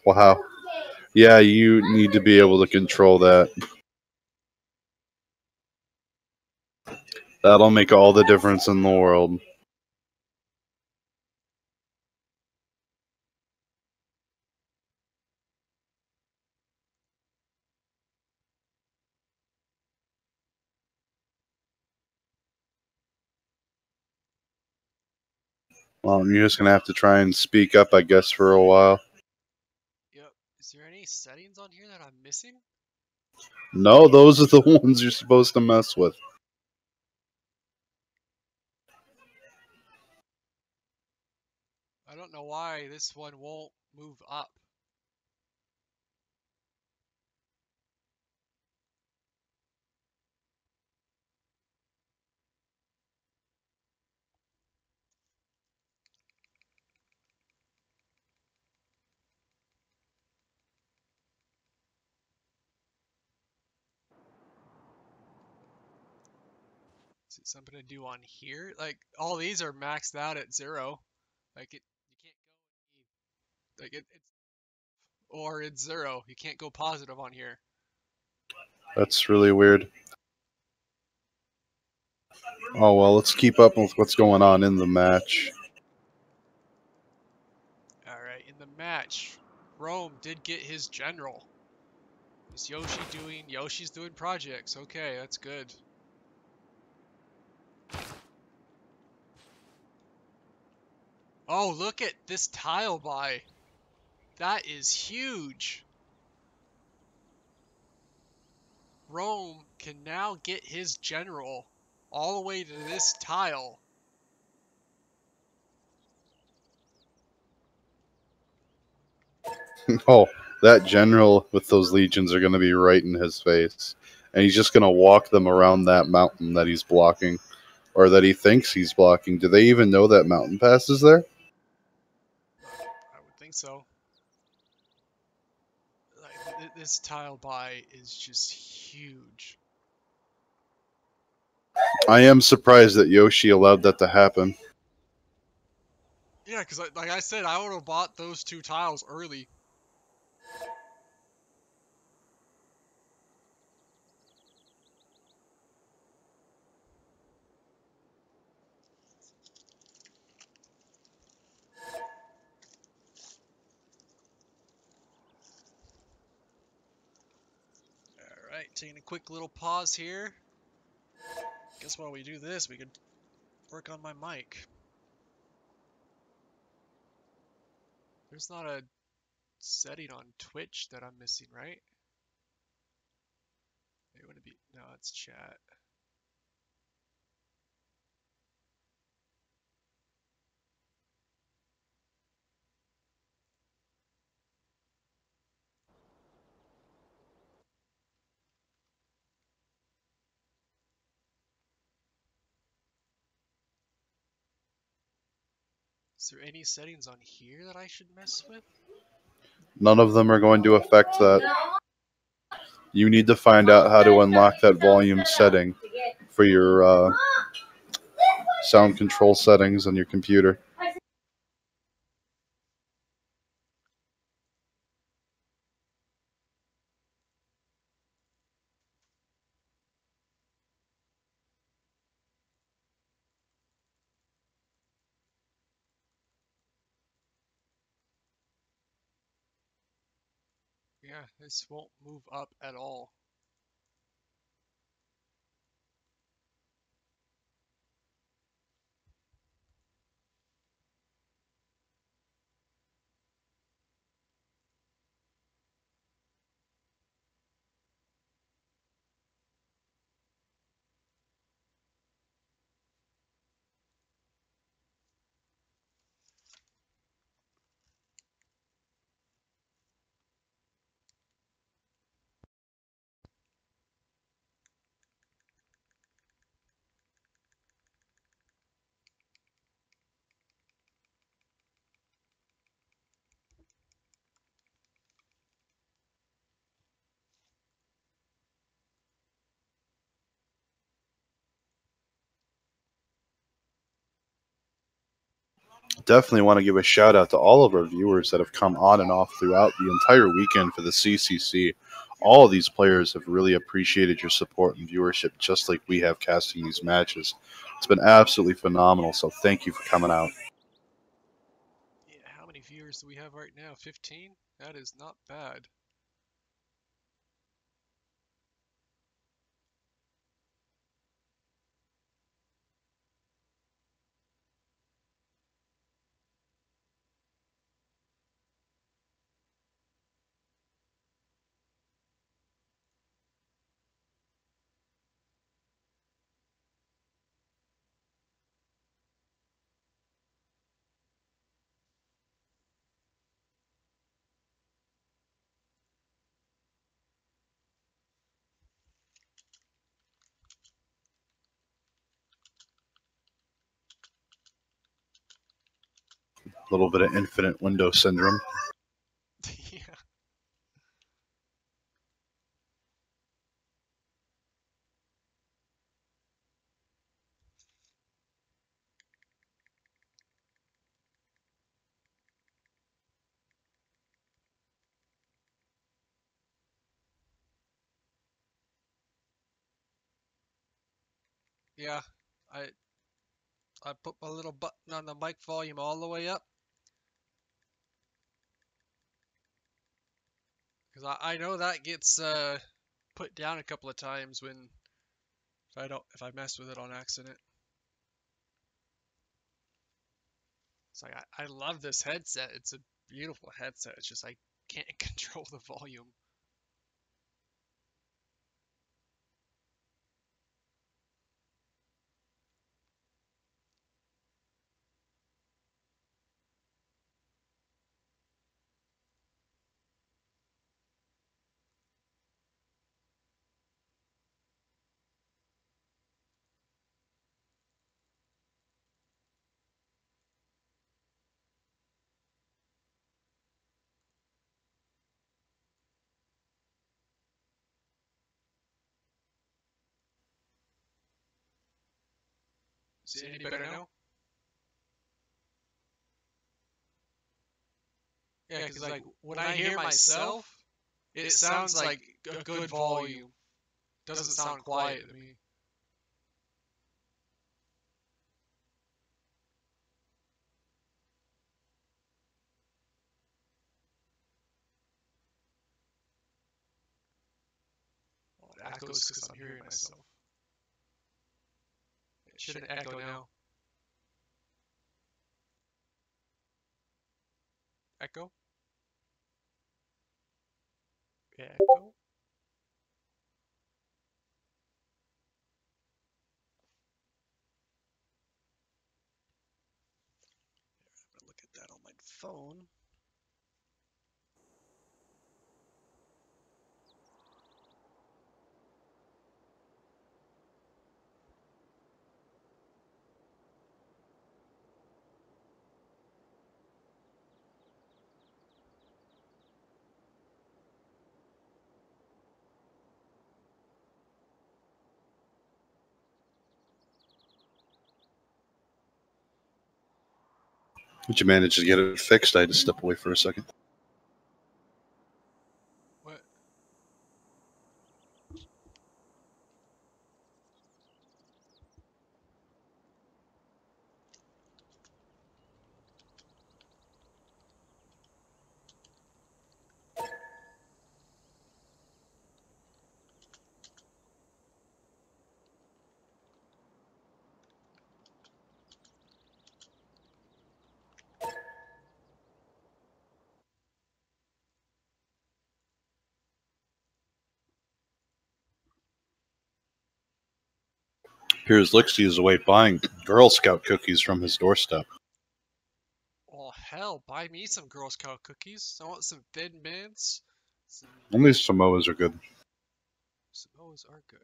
wow. Yeah, you need to be able to control that. That'll make all the difference in the world. Well, you're just gonna have to try and speak up, I guess, for a while. Yep. Is there any settings on here that I'm missing? No, those are the ones you're supposed to mess with. I don't know why this one won't move up. Is it something to do on here? Like all these are maxed out at 0. Like you can't go like it's or it's 0. You can't go positive on here. That's really weird. Oh, well, let's keep up with what's going on in the match. All right, in the match, Rome did get his general. Is Yoshi's doing projects. Okay, that's good. Oh, look at this tile buy. That is huge. Rome can now get his general all the way to this tile. Oh, that general with those legions are going to be right in his face. And he's just going to walk them around that mountain that he's blocking, or that he thinks he's blocking. Do they even know that mountain pass is there? I would think so. Like this tile buy is just huge. I am surprised that Yoshi allowed that to happen. Yeah, because like I said, I would have bought those 2 tiles early. Alright, taking a quick little pause here. Guess while we do this, we could work on my mic. There's not a setting on Twitch that I'm missing, right? It wouldn't be. No, it's chat. Is there any settings on here that I should mess with? None of them are going to affect that. You need to find out how to unlock that volume setting for your sound control settings on your computer. Yeah, this won't move up at all. Definitely want to give a shout out to all of our viewers that have come on and off throughout the entire weekend for the CCC. All of these players have really appreciated your support and viewership, just like we have casting these matches. It's been absolutely phenomenal, so thank you for coming out. Yeah, how many viewers do we have right now? 15? That is not bad. A little bit of infinite window syndrome. Yeah. Yeah, I put my little button on the mic volume all the way up. Because I know that gets put down a couple of times when if I mess with it on accident. It's like I love this headset. It's a beautiful headset. It's just I can't control the volume. Is it any better now? Yeah, because like when I hear myself, it sounds like a good volume. Doesn't sound quiet to me. Well, it echoes because I'm hearing myself. It shouldn't echo now. Echo? Yeah, echo? I'm gonna look at that on my phone. Did you manage to get it fixed? I had to step away for a second. What? Piers Lixie is away buying Girl Scout cookies from his doorstep. Oh hell, buy me some Girl Scout cookies. I want some Thin Mints. Only Samoas are good. Samoas are good.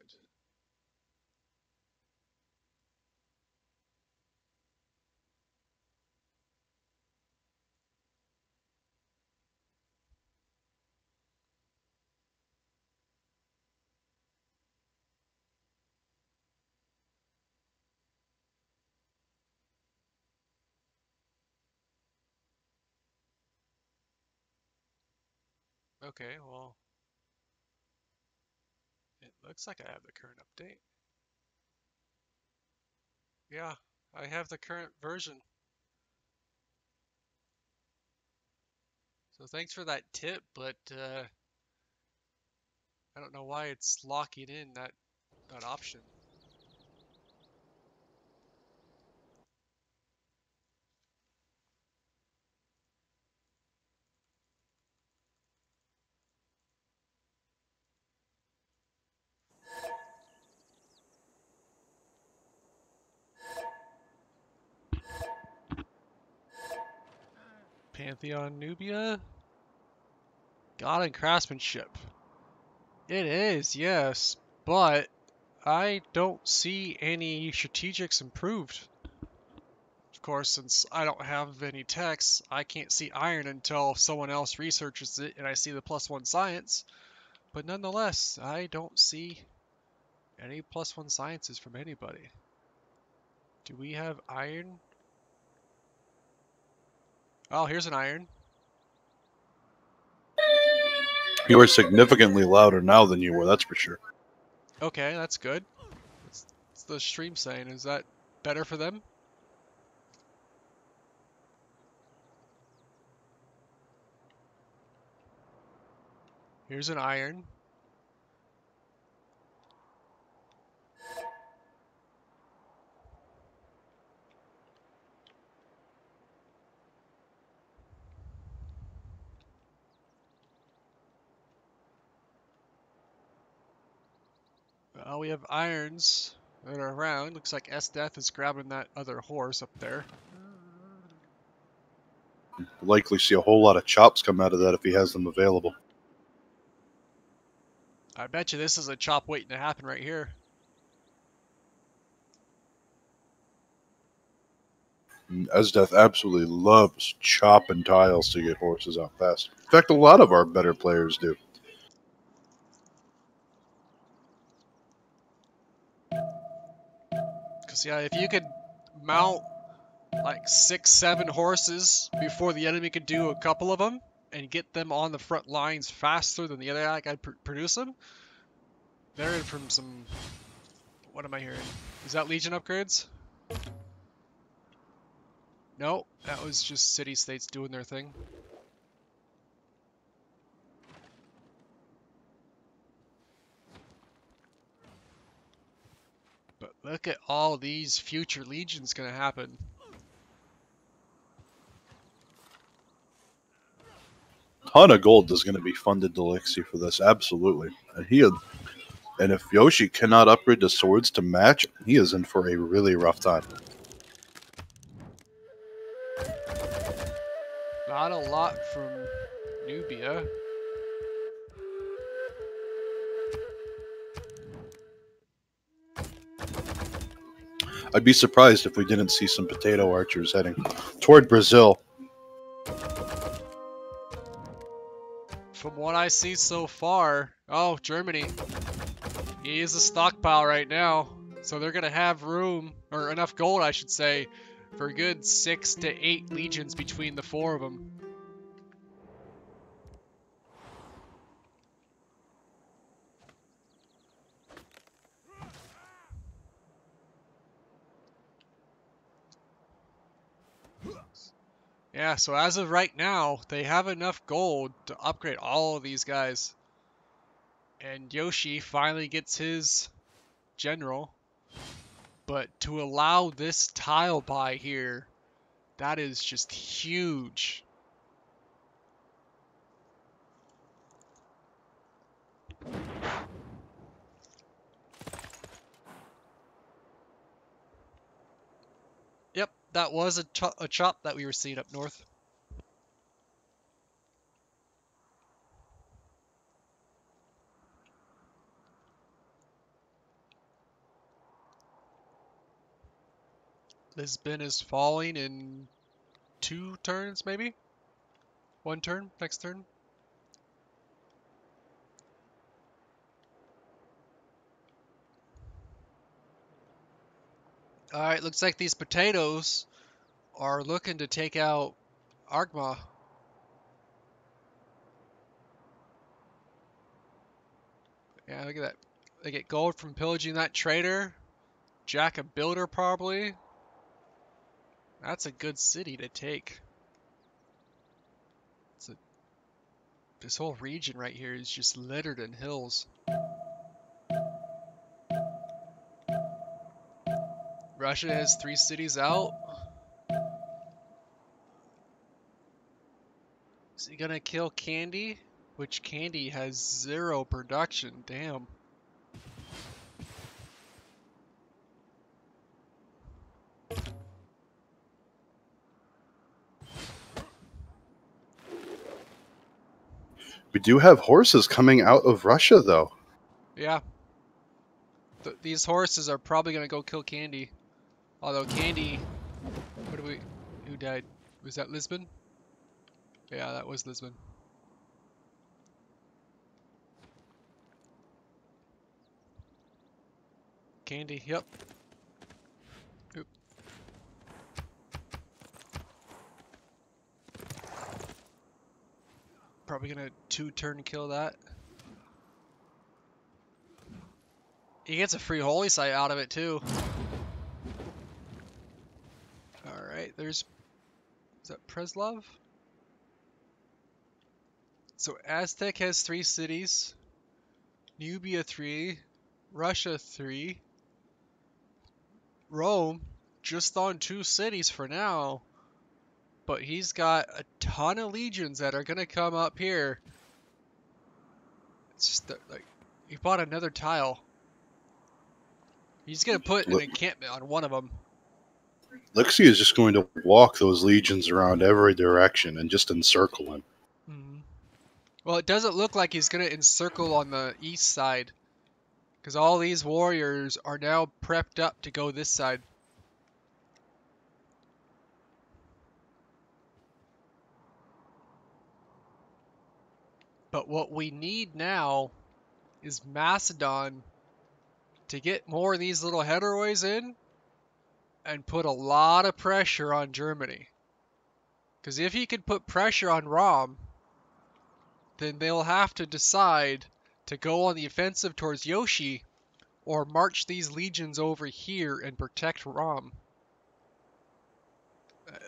Okay, well, it looks like I have the current update. Yeah, I have the current version. So thanks for that tip, but I don't know why it's locking in that option. Pantheon Nubia? God and craftsmanship. It is, yes, but I don't see any strategics improved. Of course, since I don't have any text, I can't see iron until someone else researches it and I see the +1 science. But nonetheless, I don't see any +1 sciences from anybody. Do we have iron? Oh, here's an iron. You are significantly louder now than you were, that's for sure. Okay, that's good. What's the stream saying? Is that better for them? Here's an iron. We have irons that are around. Looks like S-Death is grabbing that other horse up there. Likely see a whole lot of chops come out of that if he has them available. I bet you this is a chop waiting to happen right here. Esdeath absolutely loves chopping tiles to get horses out fast. In fact, a lot of our better players do. Because, yeah, if you could mount like 6, 7 horses before the enemy could do a couple of them and get them on the front lines faster than the other guy could produce them, they're in from some... What am I hearing? Is that Legion upgrades? No, that was just city-states doing their thing. But look at all these future legions gonna happen. Ton of gold is going to be funded to Lixie for this, absolutely. And if Yoshi cannot upgrade the swords to match, he is in for a really rough time. Not a lot from Nubia. I'd be surprised if we didn't see some potato archers heading toward Brazil. From what I see so far, oh, Germany. He is a stockpile right now. So they're gonna have room, or enough gold, I should say, for a good 6 to 8 legions between the 4 of them. Yeah, so as of right now, they have enough gold to upgrade all of these guys. And Yoshi finally gets his general. But to allow this tile buy here, that is just huge. Yep, that was a chop that we were seeing up north. Lisbon is falling in 2 turns, maybe? 1 turn, next turn. Alright, looks like these potatoes are looking to take out Argma. Yeah, look at that. They get gold from pillaging that trader. Jack a builder, probably. That's a good city to take. This whole region right here is just littered in hills. Russia has 3 cities out. Is he gonna kill Candy? Which Candy has 0 production, damn. We do have horses coming out of Russia, though. Yeah. These horses are probably gonna go kill Candy. Although Candy... Who died? Was that Lisbon? Yeah, that was Lisbon. Candy, yep. Oop. Probably gonna 2-turn kill that. He gets a free holy site out of it too. Alright, is that Preslov? So Aztec has 3 cities. Nubia 3. Russia 3. Rome just on 2 cities for now. But he's got a ton of legions that are gonna come up here. It's just like, he bought another tile. He's gonna put an encampment on one of them. Lixie is just going to walk those legions around every direction and just encircle him. Mm-hmm. Well, it doesn't look like he's gonna encircle on the east side. Because all these warriors are now prepped up to go this side. But what we need now is Macedon to get more of these little heteroids in and put a lot of pressure on Germany. Because if he could put pressure on Rom, then they'll have to decide to go on the offensive towards Yoshi or march these legions over here and protect Rom.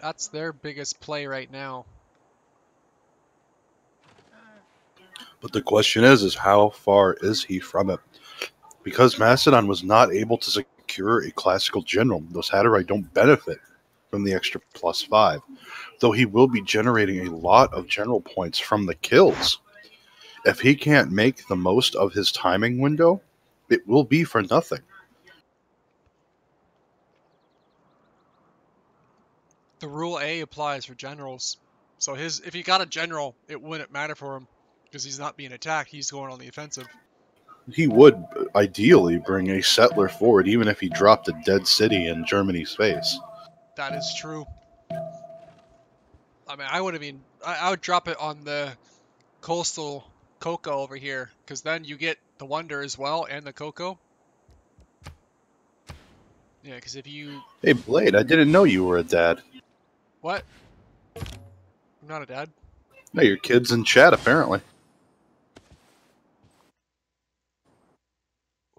That's their biggest play right now. But the question is how far is he from it? Because Macedon was not able to secure a classical general, those Hatterite don't benefit from the extra +5, though he will be generating a lot of general points from the kills. If he can't make the most of his timing window, it will be for nothing. The rule A applies for generals. So if he got a general, it wouldn't matter for him because he's not being attacked. He's going on the offensive. He would ideally bring a settler forward, even if he dropped a dead city in Germany's face. That is true. I mean, I would drop it on the coastal cocoa over here because then you get the wonder as well and the cocoa. Yeah, because if you... Hey, Blade, I didn't know you were a dad. What? I'm not a dad. No, your kid's in chat, apparently.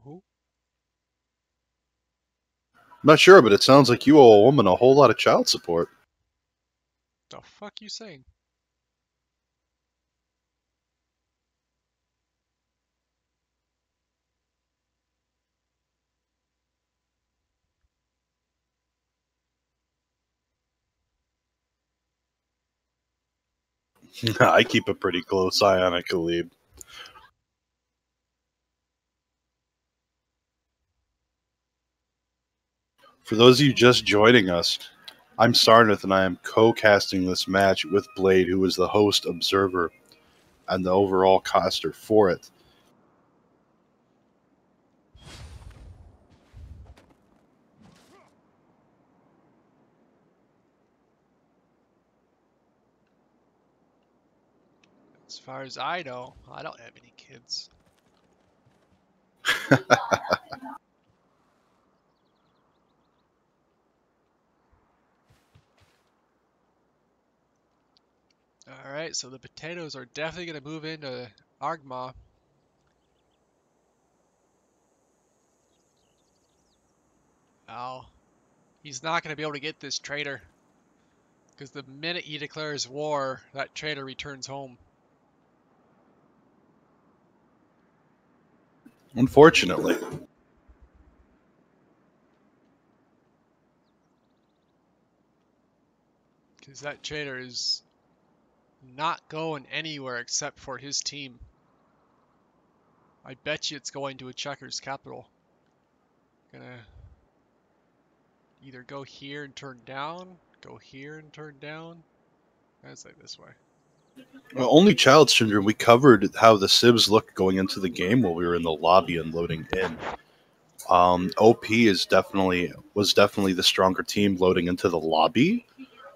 Who? I'm not sure, but it sounds like you owe a woman a whole lot of child support. The fuck you saying? I keep a pretty close eye on it, Khalib. For those of you just joining us, I'm Sarnath, and I am co-casting this match with Blade, who is the host, observer, and the overall caster for it. As far as I know, I don't have any kids. Alright, so the potatoes are definitely going to move into Argma. Oh, he's not going to be able to get this trader. Because the minute he declares war, that trader returns home. Unfortunately. Because that trader is not going anywhere except for his team. I bet you it's going to a Checkers capital. Gonna either go here and turn down, go here and turn down. Let's say this way. Well, only child syndrome. We covered how the Sibs looked going into the game while we were in the lobby and loading in. OP was definitely the stronger team loading into the lobby,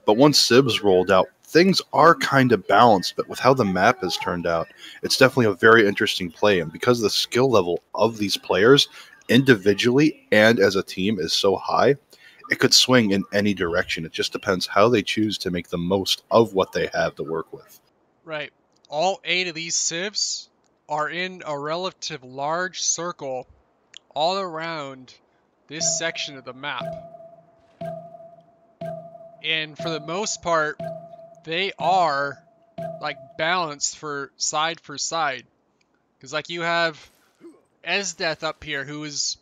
but once Sibs rolled out, things are kind of balanced. But with how the map has turned out, it's definitely a very interesting play, and because the skill level of these players individually and as a team is so high, it could swing in any direction. It just depends how they choose to make the most of what they have to work with. Right. All 8 of these civs are in a relative large circle all around this section of the map. And for the most part, they are like balanced for side. Because like you have Esdeath up here, who is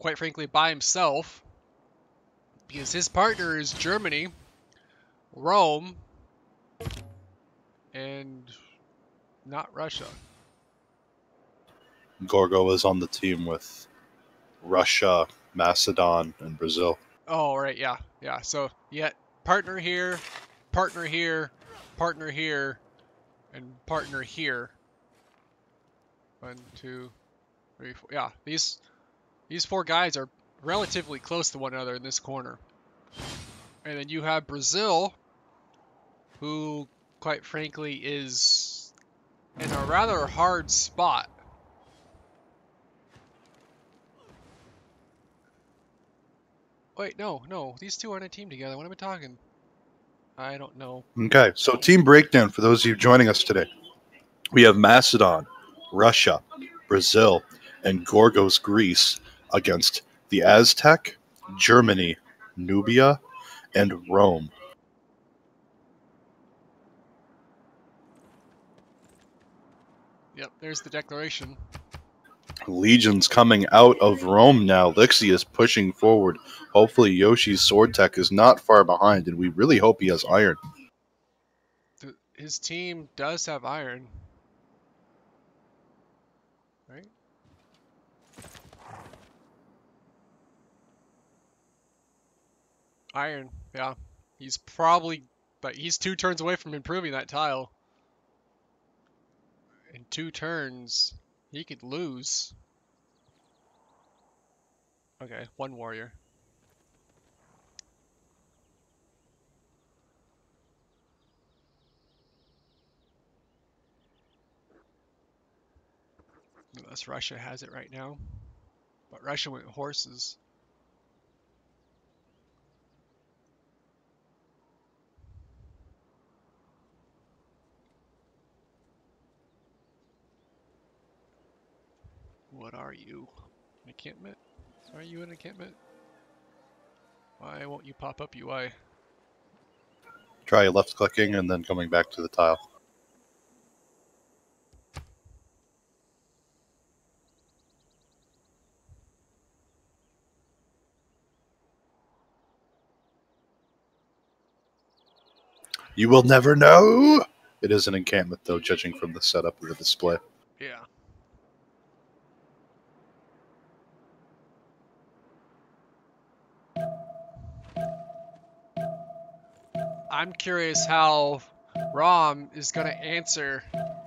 quite frankly by himself. Because his partner is Germany, Rome, and not Russia. Gorgo is on the team with Russia, Macedon, and Brazil. Oh, right, yeah. So, yeah, partner here, partner here, partner here, and partner here. 1, 2, 3, 4. Yeah, these 4 guys are relatively close to one another in this corner. And then you have Brazil, who, quite frankly, is in a rather hard spot. Wait, no, these two are on a team together. What am I talking? I don't know. Okay, so team breakdown for those of you joining us today. We have Macedon, Russia, Brazil, and Gorgos Greece against the Aztec, Germany, Nubia, and Rome. Yep, there's the declaration. Legions coming out of Rome now. Lixie is pushing forward. Hopefully Yoshi's sword tech is not far behind, and we really hope he has iron. His team does have iron. Right? Iron, yeah. He's probably, but he's 2 turns away from improving that tile. In 2 turns, he could lose. Okay, 1 warrior. Unless Russia has it right now. But Russia went horses. What are you? An encampment? Are you an encampment? Why won't you pop up UI? Try left clicking and then coming back to the tile. You will never know! It is an encampment, though, judging from the setup of the display. Yeah. I'm curious how Rom is going to answer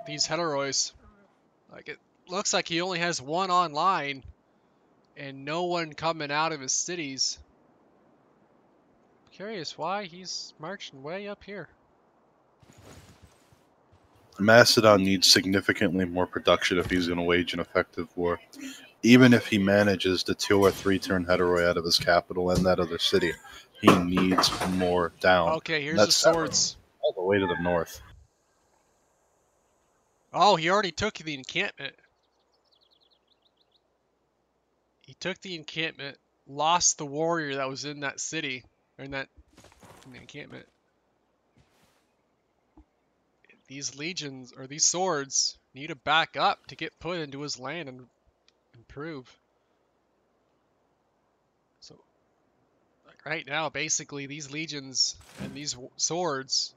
these heteroids. Like, it looks like he only has 1 online and no one coming out of his cities. Curious why he's marching way up here. Macedon needs significantly more production if he's going to wage an effective war. Even if he manages to 2 or 3 turn heteroi out of his capital and that other city, he needs more down. Okay, here's the swords. All the way to the north. Oh, he already took the encampment. He took the encampment. lost the warrior that was in that city, or in the encampment. These legions, or these swords, need to back up to get put into his land and improve. So, like right now, basically, these legions and these swords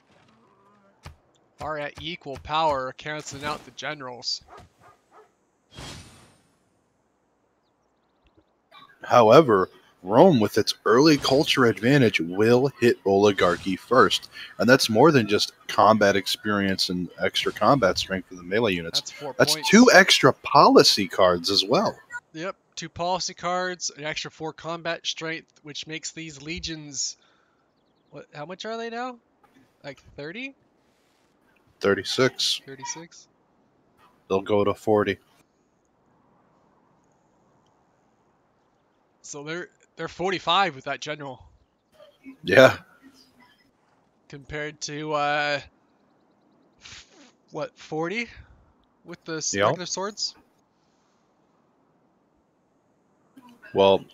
are at equal power, canceling out the generals. However, Rome, with its early culture advantage, will hit oligarchy first. And that's more than just combat experience and extra combat strength for the melee units. That's 4 That's points. 2 extra policy cards as well. Yep, 2 policy cards, an extra 4 combat strength, which makes these legions... What? How much are they now? Like 30? 36. 36? They'll go to 40. So they're 45 with that general. Yeah. Compared to what, 40 with the regular swords? Well,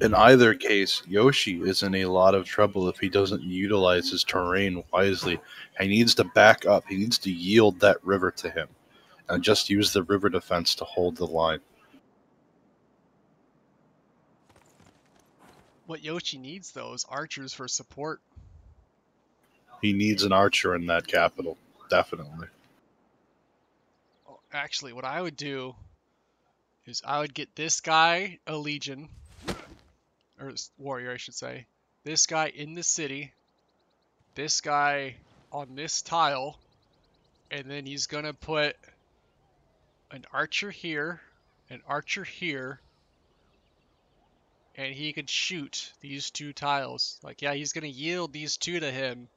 in either case, Yoshi is in a lot of trouble if he doesn't utilize his terrain wisely. He needs to back up. He needs to yield that river to him and just use the river defense to hold the line. What Yoshi needs, though, is archers for support. He needs an archer in that capital, definitely. Actually, what I would do is I would get this guy a legion, or warrior, I should say. This guy in the city, this guy on this tile, and then he's gonna put an archer here, an archer here, and he could shoot these 2 tiles. Like, yeah, he's gonna yield these 2 to him,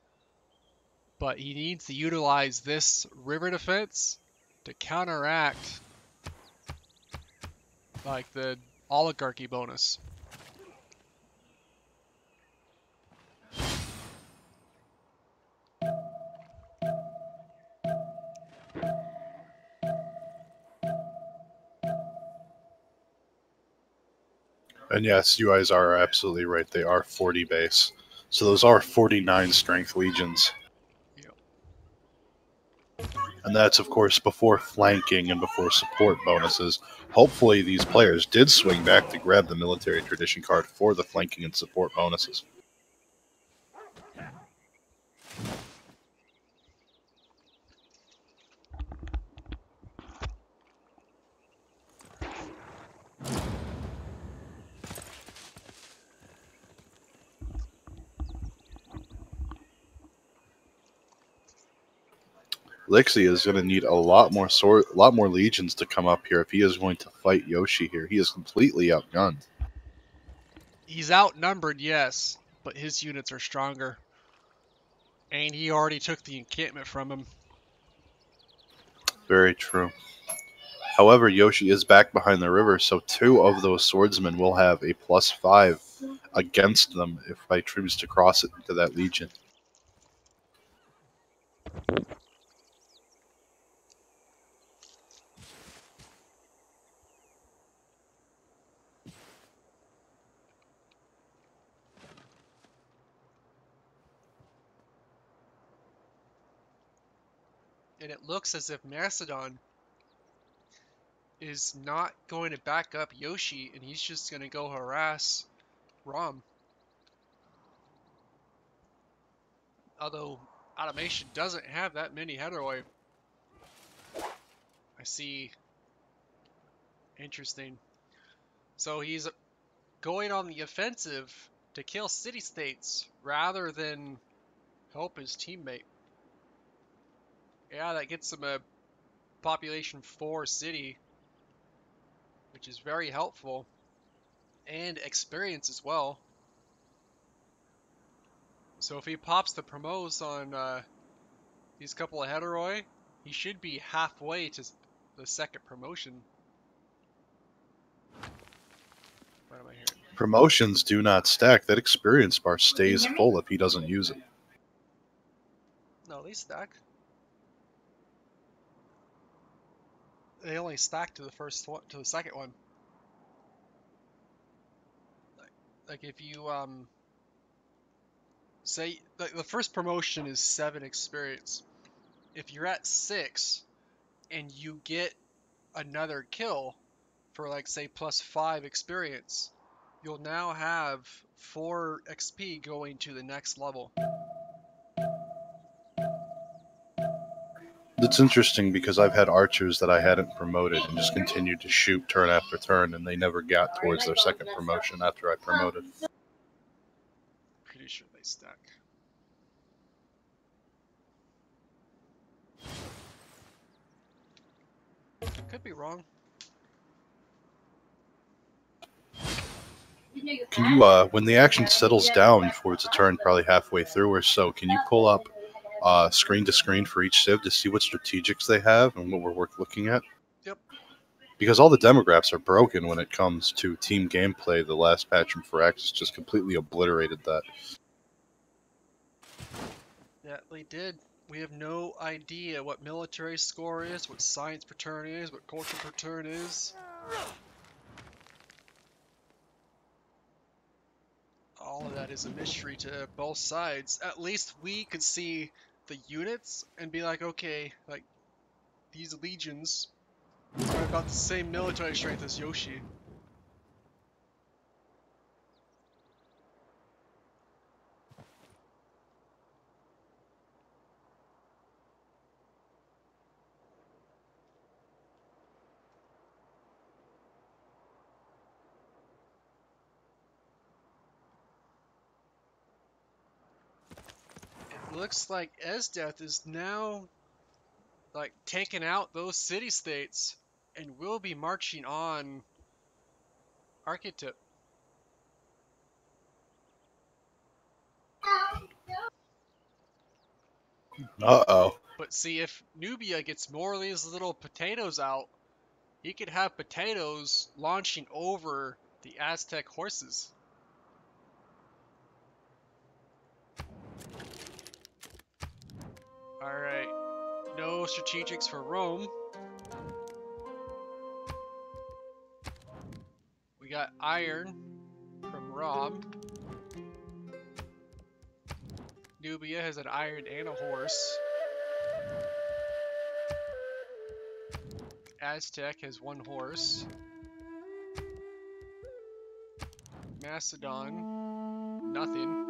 but he needs to utilize this river defense to counteract like the oligarchy bonus. And yes, you guys are absolutely right. They are 40 base. So those are 49 strength legions. Yep. And that's, of course, before flanking and before support bonuses. Hopefully these players did swing back to grab the military tradition card for the flanking and support bonuses. Lixie is going to need a lot more legions to come up here if he is going to fight Yoshi here. He is completely outgunned. He's outnumbered, yes, but his units are stronger. And he already took the encampment from him. Very true. However, Yoshi is back behind the river, so 2 of those swordsmen will have a +5 against them if I choose to cross it into that legion. And it looks as if Macedon is not going to back up Yoshi, and he's just going to go harass Rom. Although Automation doesn't have that many Heteroi. I see. Interesting. So he's going on the offensive to kill city-states rather than help his teammate. Yeah, that gets him a population 4 city, which is very helpful, and experience as well. So if he pops the promos on these couple of Heteroi, he should be halfway to the 2nd promotion. What am I hearing? Promotions do not stack. That experience bar stays full if he doesn't use it. No, they stack. They only stack to the 2nd one. like if you say the first promotion is 7 experience. If you're at 6 and you get another kill for like say +5 experience, you'll now have 4 XP going to the next level. That's interesting because I've had archers that I hadn't promoted and just continued to shoot turn after turn, and they never got towards their second promotion after I promoted. Pretty sure they stack. Could be wrong. Can you, when the action settles down towards a turn, probably halfway through or so, can you pull up screen to screen for each civ to see what strategics they have and what we're worth looking at? Yep. Because all the demographics are broken when it comes to team gameplay. The last patch from Firaxis just completely obliterated that. Yeah, they did. We have no idea what military score is, what science per turn is, what culture per turn is. All of that is a mystery to both sides. At least we could see the units and be like, okay, like, these legions are about the same military strength as Yoshi. It looks like Esdeath is now like taking out those city-states and will be marching on Archetype. Uh-oh. But see, if Nubia gets more of these little potatoes out, he could have potatoes launching over the Aztec horses. Alright, no strategics for Rome. We got iron from Rom. Nubia has an iron and a horse. Aztec has 1 horse. Macedon, nothing.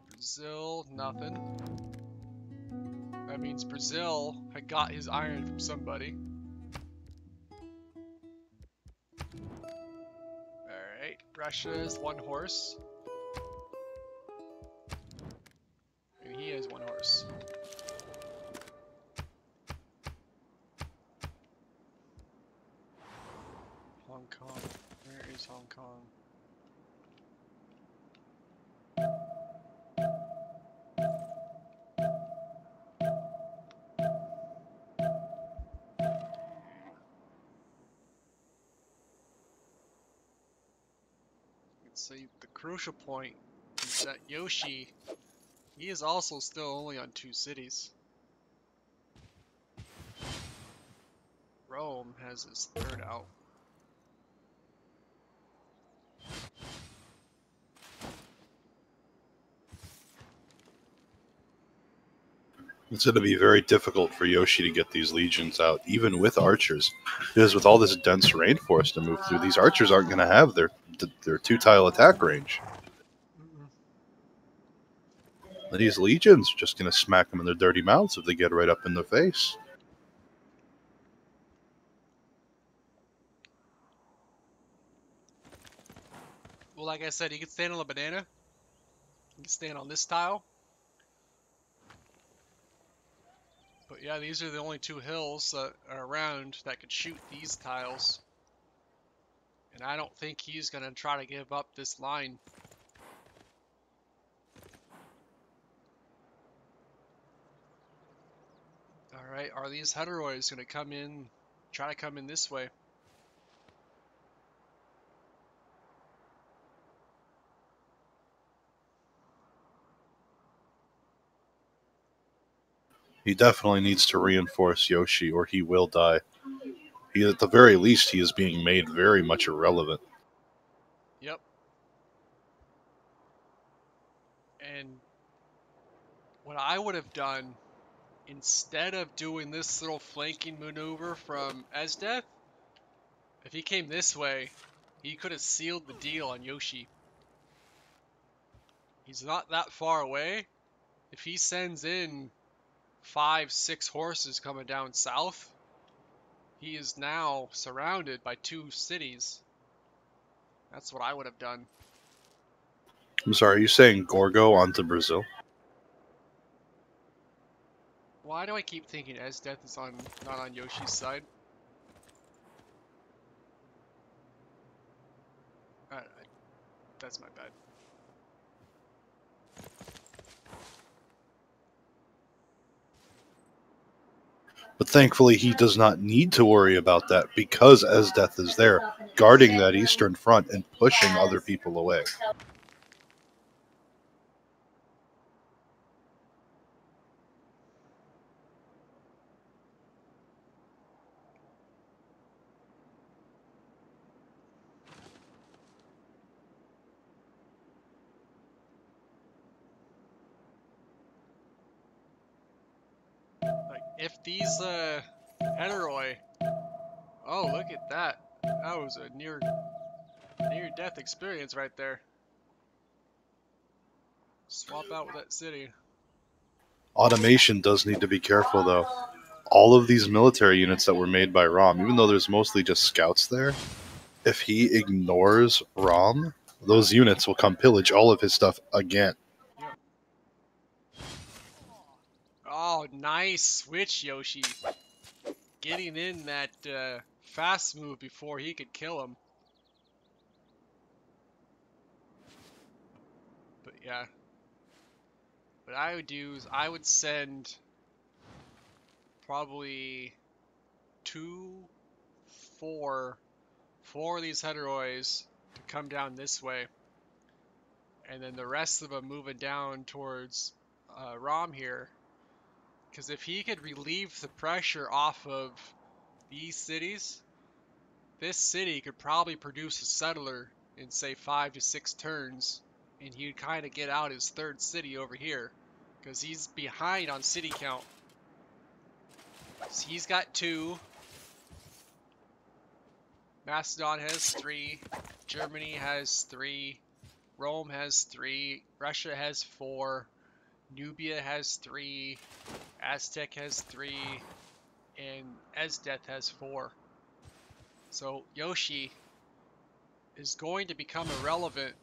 Brazil, nothing. That means Brazil had got his iron from somebody. Alright, Russia has 1 horse. And he has 1 horse. Hong Kong. Where is Hong Kong? Let's see, the crucial point is that Yoshi, he is also still only on 2 cities. Rome has his 3rd out. It's going to be very difficult for Yoshi to get these legions out, even with archers. Because with all this dense rainforest to move through, these archers aren't going to have their 2-tile attack range. And these legions are just going to smack them in their dirty mouths if they get right up in their face. Well, like I said, he could stand on a banana. He can stand on this tile. But yeah, these are the only 2 hills that are around that could shoot these tiles. And I don't think he's going to try to give up this line. Alright, are these heteroids going to come in, try to come in this way? He definitely needs to reinforce Yoshi or he will die. At the very least, he is being made very much irrelevant. Yep. And what I would have done, instead of doing this little flanking maneuver from Esdeath, if he came this way, he could have sealed the deal on Yoshi. He's not that far away. If he sends in 5, 6 horses coming down south, he is now surrounded by 2 cities. That's what I would have done. I'm sorry, are you saying Gorgo onto Brazil? Why do I keep thinking Esdeath is not on Yoshi's side? That's my bad. But thankfully, he does not need to worry about that because Esdeath is there, guarding that eastern front and pushing other people away. Like, if these, Heteroi... Oh, look at that. That was a near-death experience right there. Swap out with that city. Automation does need to be careful, though. All of these military units that were made by Rom, even though there's mostly just scouts there, if he ignores Rom, those units will come pillage all of his stuff again. Yep. Oh, nice switch, Yoshi. Getting in that fast move before he could kill him. But yeah. What I would do is I would send probably 4 of these Heterois to come down this way. And then the rest of them moving down towards Rom here. Because if he could relieve the pressure off of these cities, this city could probably produce a settler in, say, 5 to 6 turns. And he'd kind of get out his 3rd city over here. Because he's behind on city count. So he's got 2. Macedon has 3. Germany has 3. Rome has 3. Russia has 4. Nubia has 3. Aztec has 3. And Esdeath has 4. So Yoshi is going to become irrelevant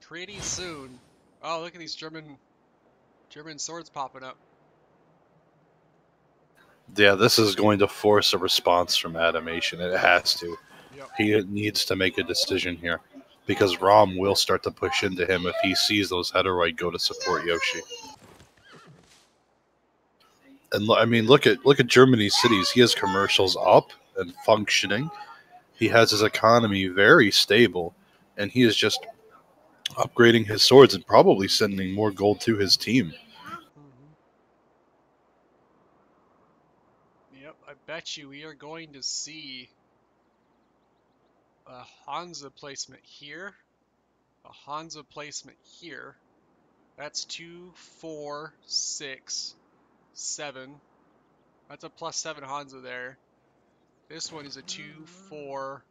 pretty soon. Oh, look at these German swords popping up. Yeah, this is going to force a response from Automation. It has to. Yep. He needs to make a decision here. Because Rom will start to push into him if he sees those Heteroi go to support Yoshi. And I mean, look at Germany's cities. He has commercials up and functioning. He has his economy very stable, and he is just upgrading his swords and probably sending more gold to his team. Yep, I bet you we are going to see a Hansa placement here, a Hansa placement here. That's 2, 4, 6, 7. That's a +7 Hansa there. This one is a 2, 4,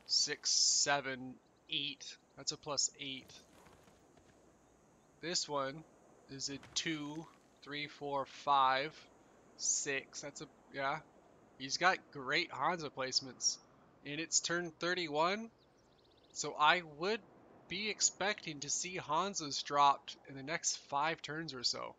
6, 7, 8. That's a +8. This one is a 2, 3, 4, 5, 6. That's a, yeah. He's got great Hansa placements. And it's turn 31, so I would be expecting to see Hansas dropped in the next 5 turns or so.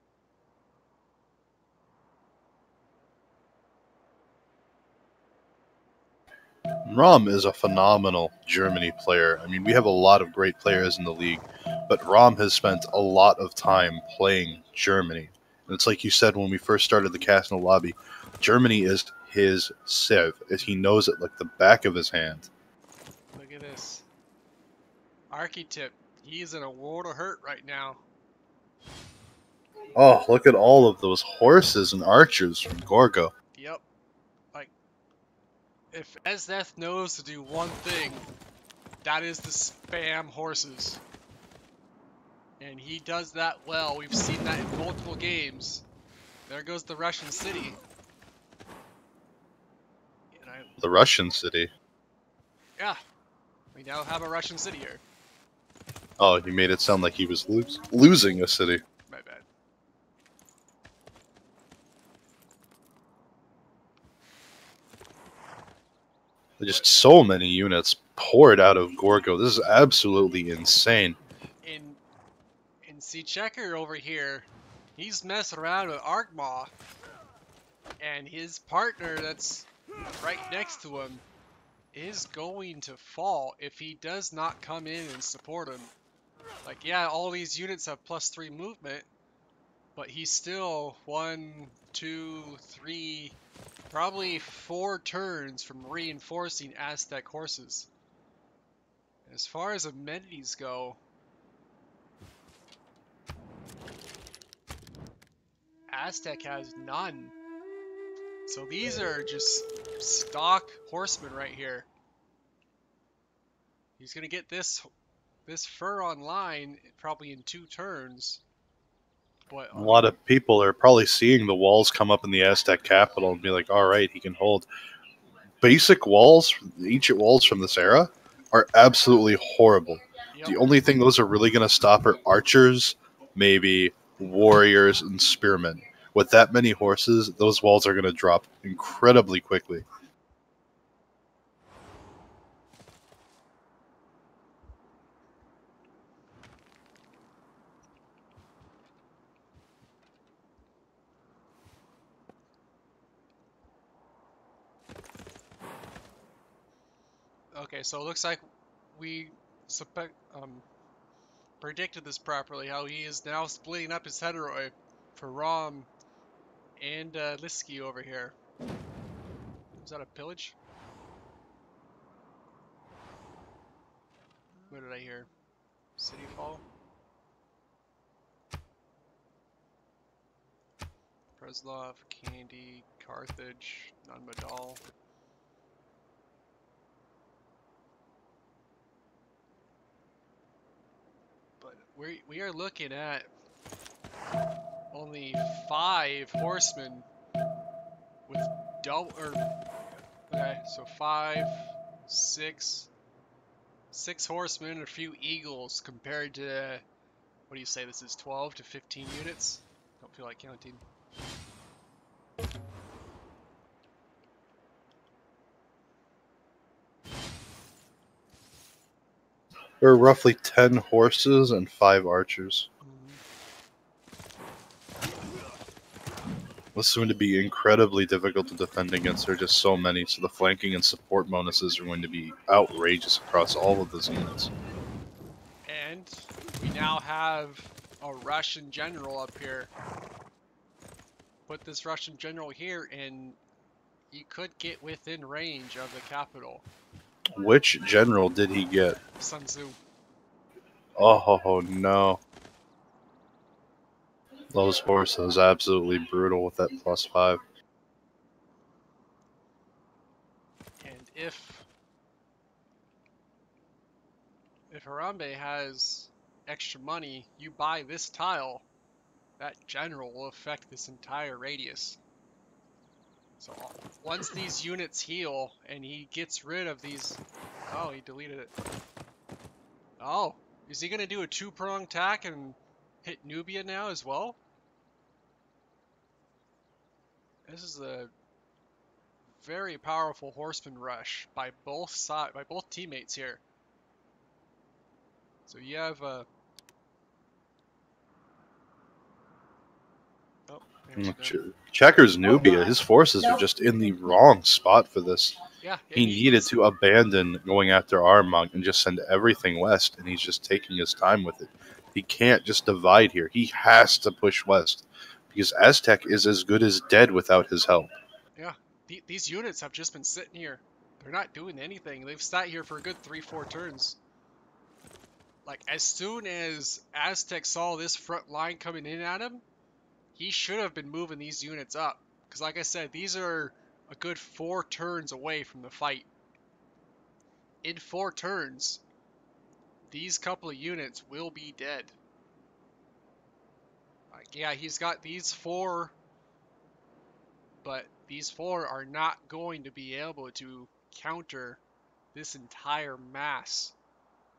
Rom is a phenomenal Germany player. I mean, we have a lot of great players in the league, but Rom has spent a lot of time playing Germany. And it's like you said when we first started the cast in the lobby, Germany is his civ. He knows it like the back of his hand. Look at this. Archetype. He's in a world of hurt right now. Oh, look at all of those horses and archers from Gorgo. Yep. Like, If SNF knows to do one thing, that is to spam horses. And he does that well. We've seen that in multiple games. There goes the Russian city. The Russian city? Yeah. We now have a Russian city here. Oh, you made it sound like he was losing a city. My bad. Just so many units poured out of Gorgo. This is absolutely insane. In see Checker over here, he's messing around with Argmaw, and his partner that's right next to him is going to fall if he does not come in and support him. Like, yeah, all these units have +3 movement, but he's still 1, 2, 3, probably 4 turns from reinforcing Aztec horses. As far as amenities go, Aztec has none. So these are just stock horsemen right here. He's gonna get this fur online probably in 2 turns. But A lot of people are probably seeing the walls come up in the Aztec capital and be like, all right, he can hold. Basic walls, ancient walls from this era, are absolutely horrible. Yep. The only thing those are really going to stop are archers, maybe warriors, and spearmen. With that many horses, those walls are going to drop incredibly quickly. Okay, so it looks like we predicted this properly, how he is now splitting up his hetero for Rom and Liski over here. Is that a pillage? What did I hear? City fall? Preslov, Candy, Carthage, Nunmadal. But we are looking at only 5 horsemen with double, okay, so 5, 6 horsemen and a few eagles compared to, what do you say, this is 12 to 15 units? Don't feel like counting. There are roughly 10 horses and 5 archers. This is going to be incredibly difficult to defend against. There are just so many, so the flanking and support bonuses are going to be outrageous across all of those units. And we now have a Russian general up here. Put this Russian general here and he could get within range of the capital. Which general did he get? SunZ. Oh no. Those horses absolutely brutal with that +5. And if Harambe has extra money, you buy this tile, that general will affect this entire radius. So once these units heal and he gets rid of these... Oh, he deleted it. Oh, is he going to do a 2-prong attack and hit Nubia now as well? This is a very powerful horseman rush by both teammates here. So you have Checker's Nubia, his forces are just in the wrong spot for this. Yeah, he needed to abandon going after Armagh and just send everything west, and he's just taking his time with it. He can't just divide here. He has to push west, because Aztec is as good as dead without his help. Yeah, these units have just been sitting here. They're not doing anything. They've sat here for a good 3-4 turns. Like, as soon as Aztec saw this front line coming in at him, he should have been moving these units up. Because like I said, these are a good 4 turns away from the fight. In 4 turns, these couple of units will be dead. Like, yeah, he's got these 4, but these 4 are not going to be able to counter this entire mass.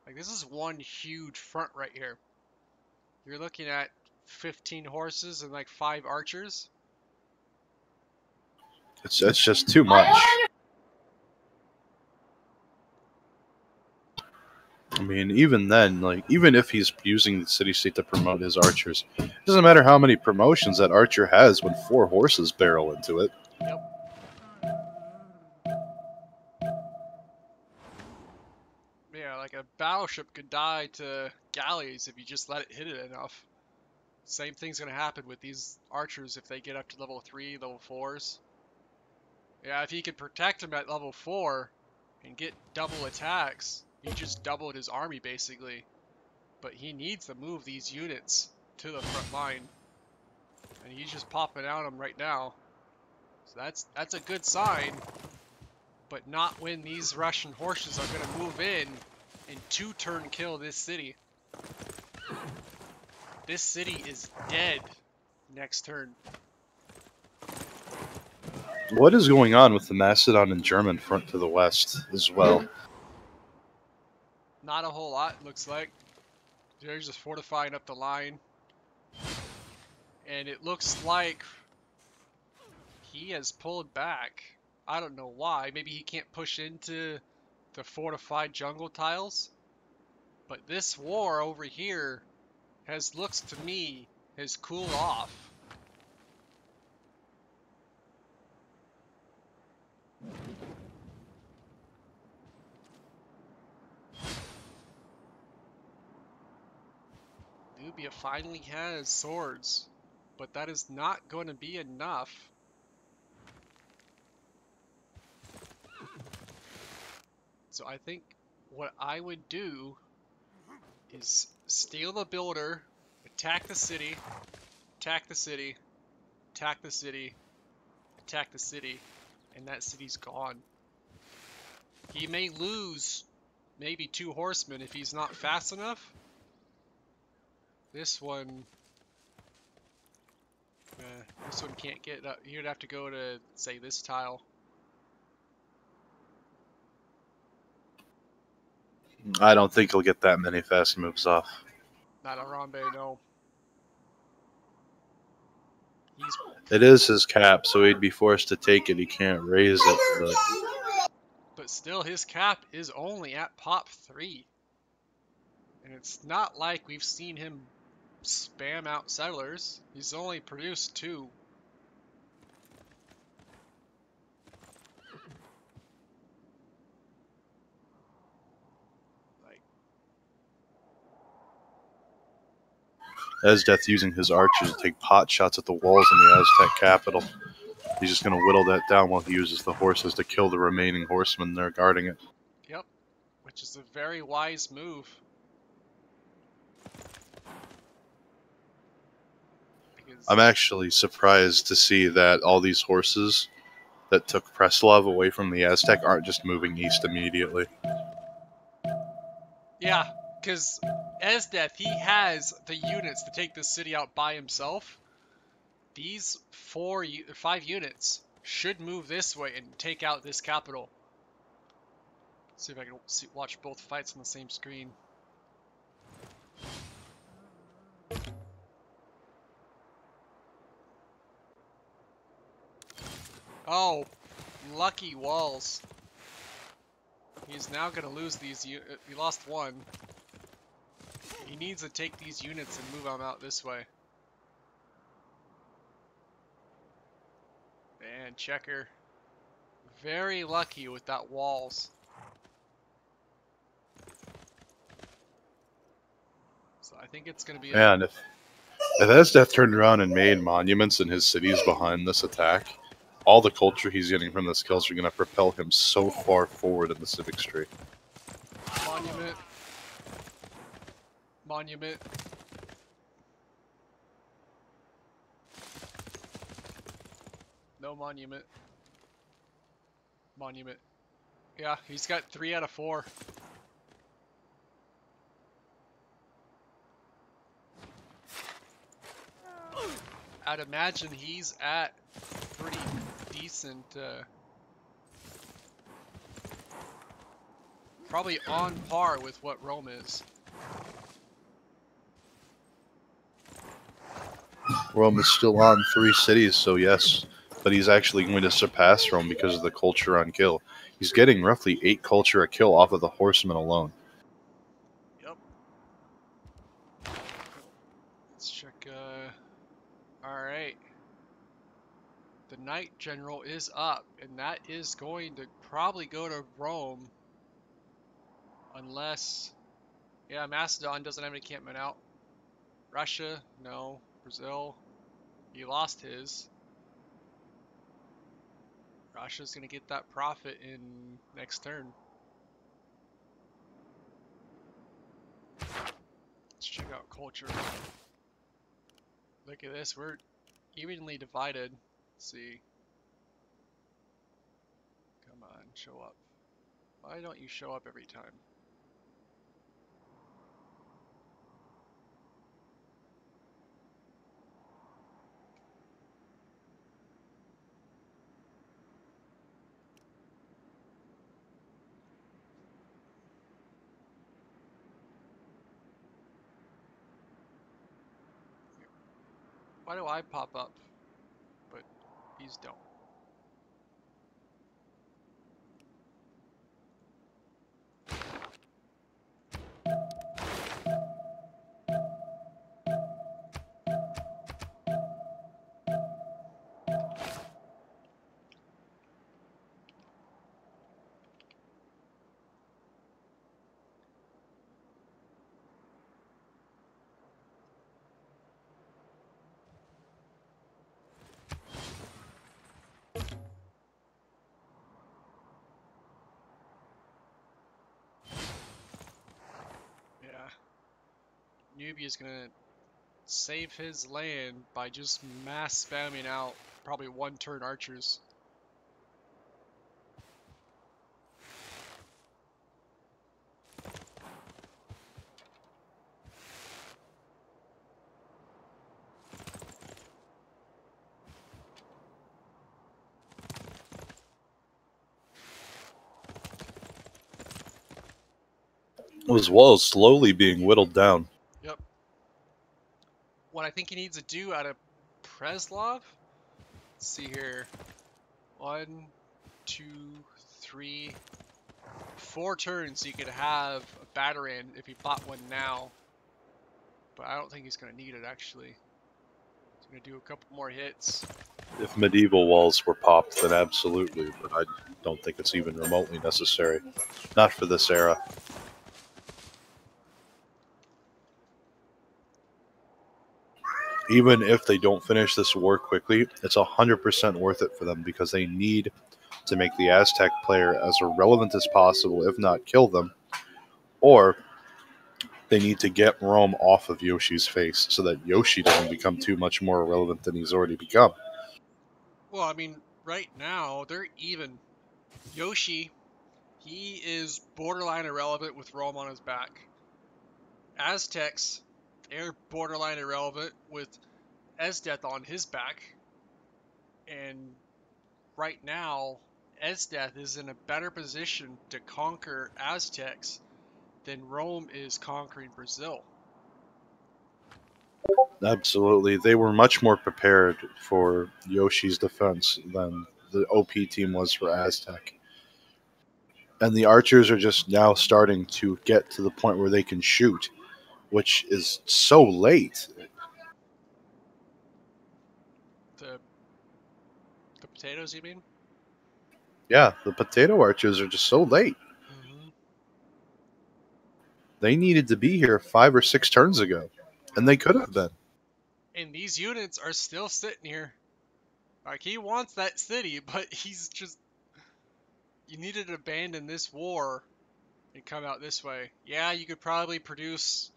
Like, this is one huge front right here. You're looking at 15 horses and like 5 archers. It's just too much. I mean, even then, like, even if he's using the city-state to promote his archers, it doesn't matter how many promotions that archer has when 4 horses barrel into it. Yep. Yeah, like a battleship could die to galleys if you just let it hit it enough. Same thing's gonna happen with these archers if they get up to level 3, level 4s. Yeah, if he could protect them at level 4 and get double attacks, he just doubled his army basically. But he needs to move these units to the front line. And he's just popping out them right now. So that's a good sign. But not when these Russian horses are going to move in and 2-turn kill this city. This city is dead next turn. What is going on with the Macedon and German front to the west as well? Not a whole lot, looks like. They're just fortifying up the line. And it looks like he has pulled back. I don't know why. Maybe he can't push into the fortified jungle tiles. But this war over here looks to me, has cooled off. Nubia finally has swords, but that is not going to be enough. So I think what I would do is steal the builder, attack the city, attack the city, attack the city, attack the city, and that city's gone. He may lose maybe 2 horsemen if he's not fast enough. This one can't get up. He would have to go to, say, this tile. I don't think he'll get that many fast moves off. Not Arambe, no. It is his cap, so he'd be forced to take it. He can't raise it. But still, his cap is only at pop 3. And it's not like we've seen him spam out settlers. He's only produced 2. Esdeath using his archers to take pot shots at the walls in the Aztec capital. He's just going to whittle that down while he uses the horses to kill the remaining horsemen there guarding it. Yep, which is a very wise move. I'm actually surprised to see that all these horses that took Preslov away from the Aztec aren't just moving east immediately. Yeah, because Esdeath, he has the units to take this city out by himself. These 5 units should move this way and take out this capital. Let's see if I can watch both fights on the same screen. Oh, lucky walls. He's now going to lose these. He lost 1. He needs to take these units and move them out this way. And Checker. Very lucky with that walls. So I think it's going to be... And if Esdeath turned around and made monuments in his cities behind this attack, all the culture he's getting from this kills are going to propel him so far forward in the civic tree. Monument. Monument. No monument. monument. Yeah, he's got 3 out of 4. I'd imagine he's at pretty decent, probably on par with what Rome is. Rome is still on 3 cities, so yes. But he's actually going to surpass Rome because of the culture on kill. He's getting roughly 8 culture a kill off of the horsemen alone. Yep. Let's check, alright. The Knight General is up, and that is going to probably go to Rome. Unless, yeah, Macedon doesn't have an encampment out. Russia, no. Brazil, he lost his. Russia's gonna get that profit in next turn. Let's check out culture. Look at this, we're evenly divided. Let's see. Come on, show up. Why don't you show up every time? Why do I pop up, but these don't? Yeah. Nubia's gonna save his land by just mass spamming out probably 1-turn archers. As well as slowly being whittled down. Yep. What I think he needs to do out of Preslov, let's see here. 1, 2, 3, 4 turns he could have a Batarang if he bought one now. But I don't think he's going to need it actually. He's going to do a couple more hits. If medieval walls were popped, then absolutely, but I don't think it's even remotely necessary. Not for this era. Even if they don't finish this war quickly, it's 100% worth it for them because they need to make the Aztec player as irrelevant as possible, if not kill them, or they need to get Rome off of Yoshi's face so that Yoshi doesn't become too much more irrelevant than he's already become. Well, I mean, right now, they're even. Yoshi, he is borderline irrelevant with Rome on his back. Aztecs, they're borderline irrelevant with Esdeath on his back. And right now, Esdeath is in a better position to conquer Aztecs than Rome is conquering Brazil. Absolutely. They were much more prepared for Yoshi's defense than the OP team was for Aztec. And the archers are just now starting to get to the point where they can shoot, which is so late. The potatoes, you mean? Yeah, the potato archers are just so late. Mm-hmm. They needed to be here 5 or 6 turns ago, and they could have been. And these units are still sitting here. Like, he wants that city, but he's just... You needed to abandon this war and come out this way. Yeah, you could probably produce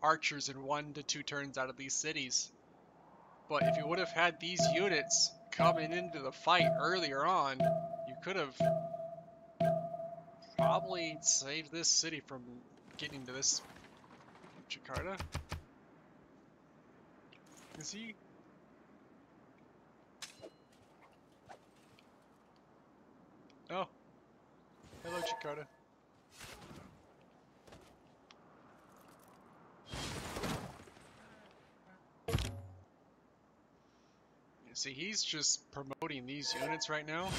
archers in 1 to 2 turns out of these cities. But if you would have had these units coming into the fight earlier on, you could have probably saved this city from getting to this Jakarta. Is he? Oh. Hello, Jakarta. You see, he's just promoting these units right now.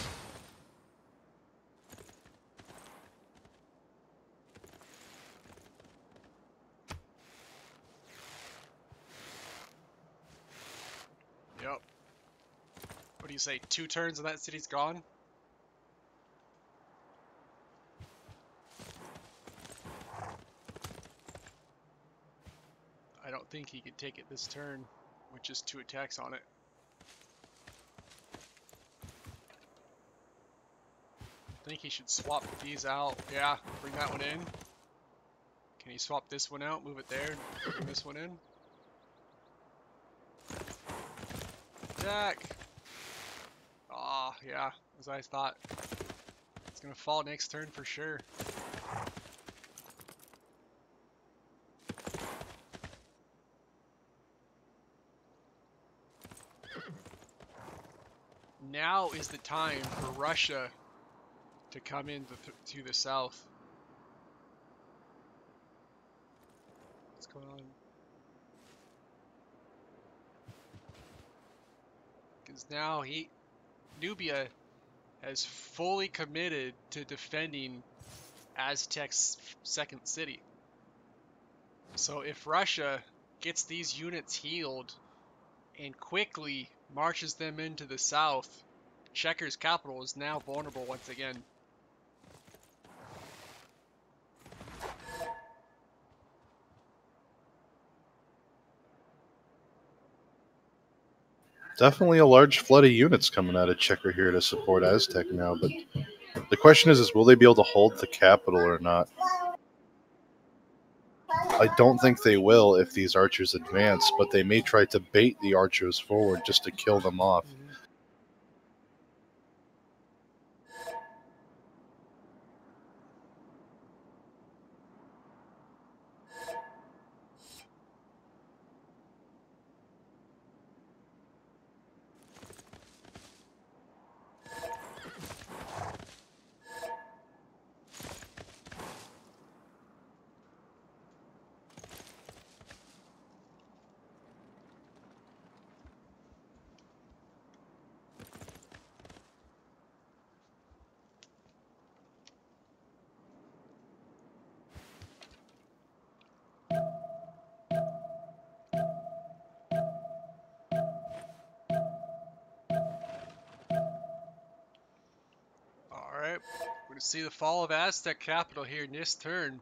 Yep. What do you say? 2 turns and that city's gone? I don't think he could take it this turn with just 2 attacks on it. I think he should swap these out. Yeah, bring that one in. Can he swap this one out, move it there, and bring this one in? Attack! Ah, yeah, as I thought. It's gonna fall next turn for sure. Now is the time for Russia to come in to the south. What's going on? Because now Nubia has fully committed to defending Aztec's second city. So if Russia gets these units healed and quickly marches them into the south, Checker's capital is now vulnerable once again. Definitely a large flood of units coming out of Checker here to support Aztec now, but the question is will they be able to hold the capital or not? I don't think they will if these archers advance, but they may try to bait the archers forward just to kill them off. Alright, we're going to see the fall of Aztec capital here in this turn.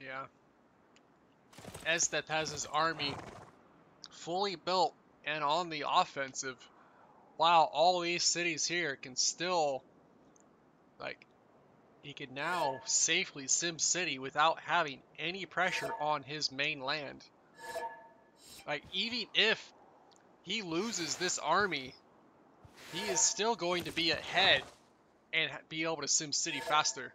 Yeah. Aztec has his army fully built and on the offensive, while all these cities here can still, like, he can now safely sim city without having any pressure on his main land. Like, even if he loses this army, he is still going to be ahead and be able to sim city faster.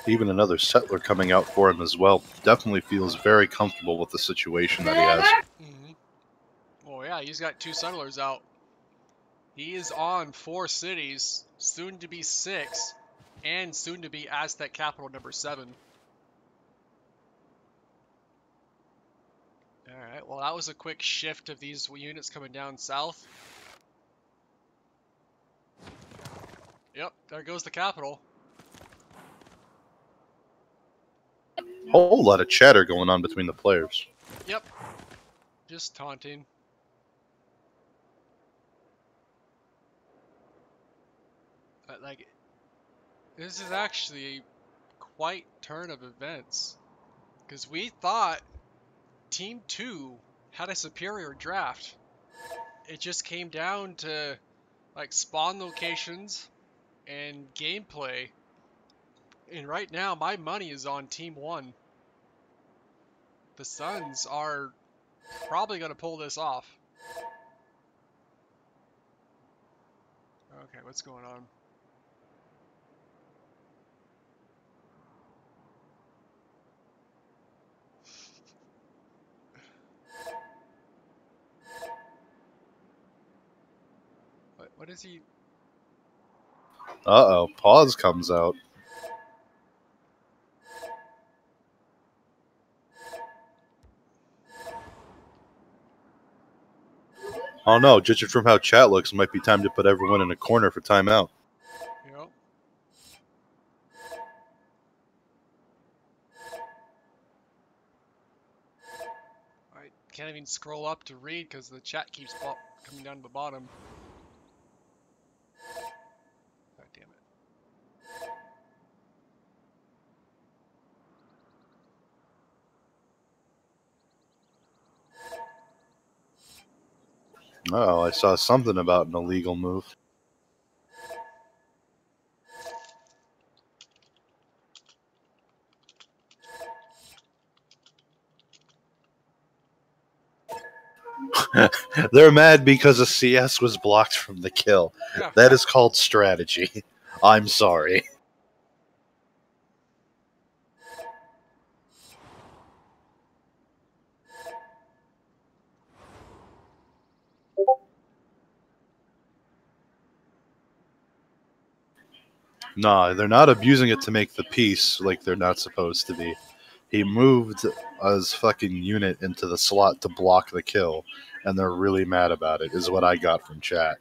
Even another settler coming out for him as well definitely feels very comfortable with the situation that he has. Oh yeah, he's got 2 settlers out. He is on 4 cities, soon to be 6, and soon to be Aztec capital number 7. Alright, well that was a quick shift of these units coming down south. Yep, there goes the capital. Whole lot of chatter going on between the players. Yep. Just taunting. But like, this is actually quite turn of events. Because we thought Team 2 had a superior draft. It just came down to like spawn locations and gameplay. And right now my money is on Team 1. The SunZ are probably going to pull this off. Okay, what's going on? What is he? Uh-oh, pause comes out. Oh no, judging from how chat looks, it might be time to put everyone in a corner for timeout. Yep. I can't even scroll up to read because the chat keeps coming down to the bottom. God damn it. Oh, I saw something about an illegal move. They're mad because a CS was blocked from the kill. Yeah. That is called strategy. I'm sorry. Nah, they're not abusing it to make the piece like they're not supposed to be. He moved his fucking unit into the slot to block the kill, and they're really mad about it, is what I got from chat.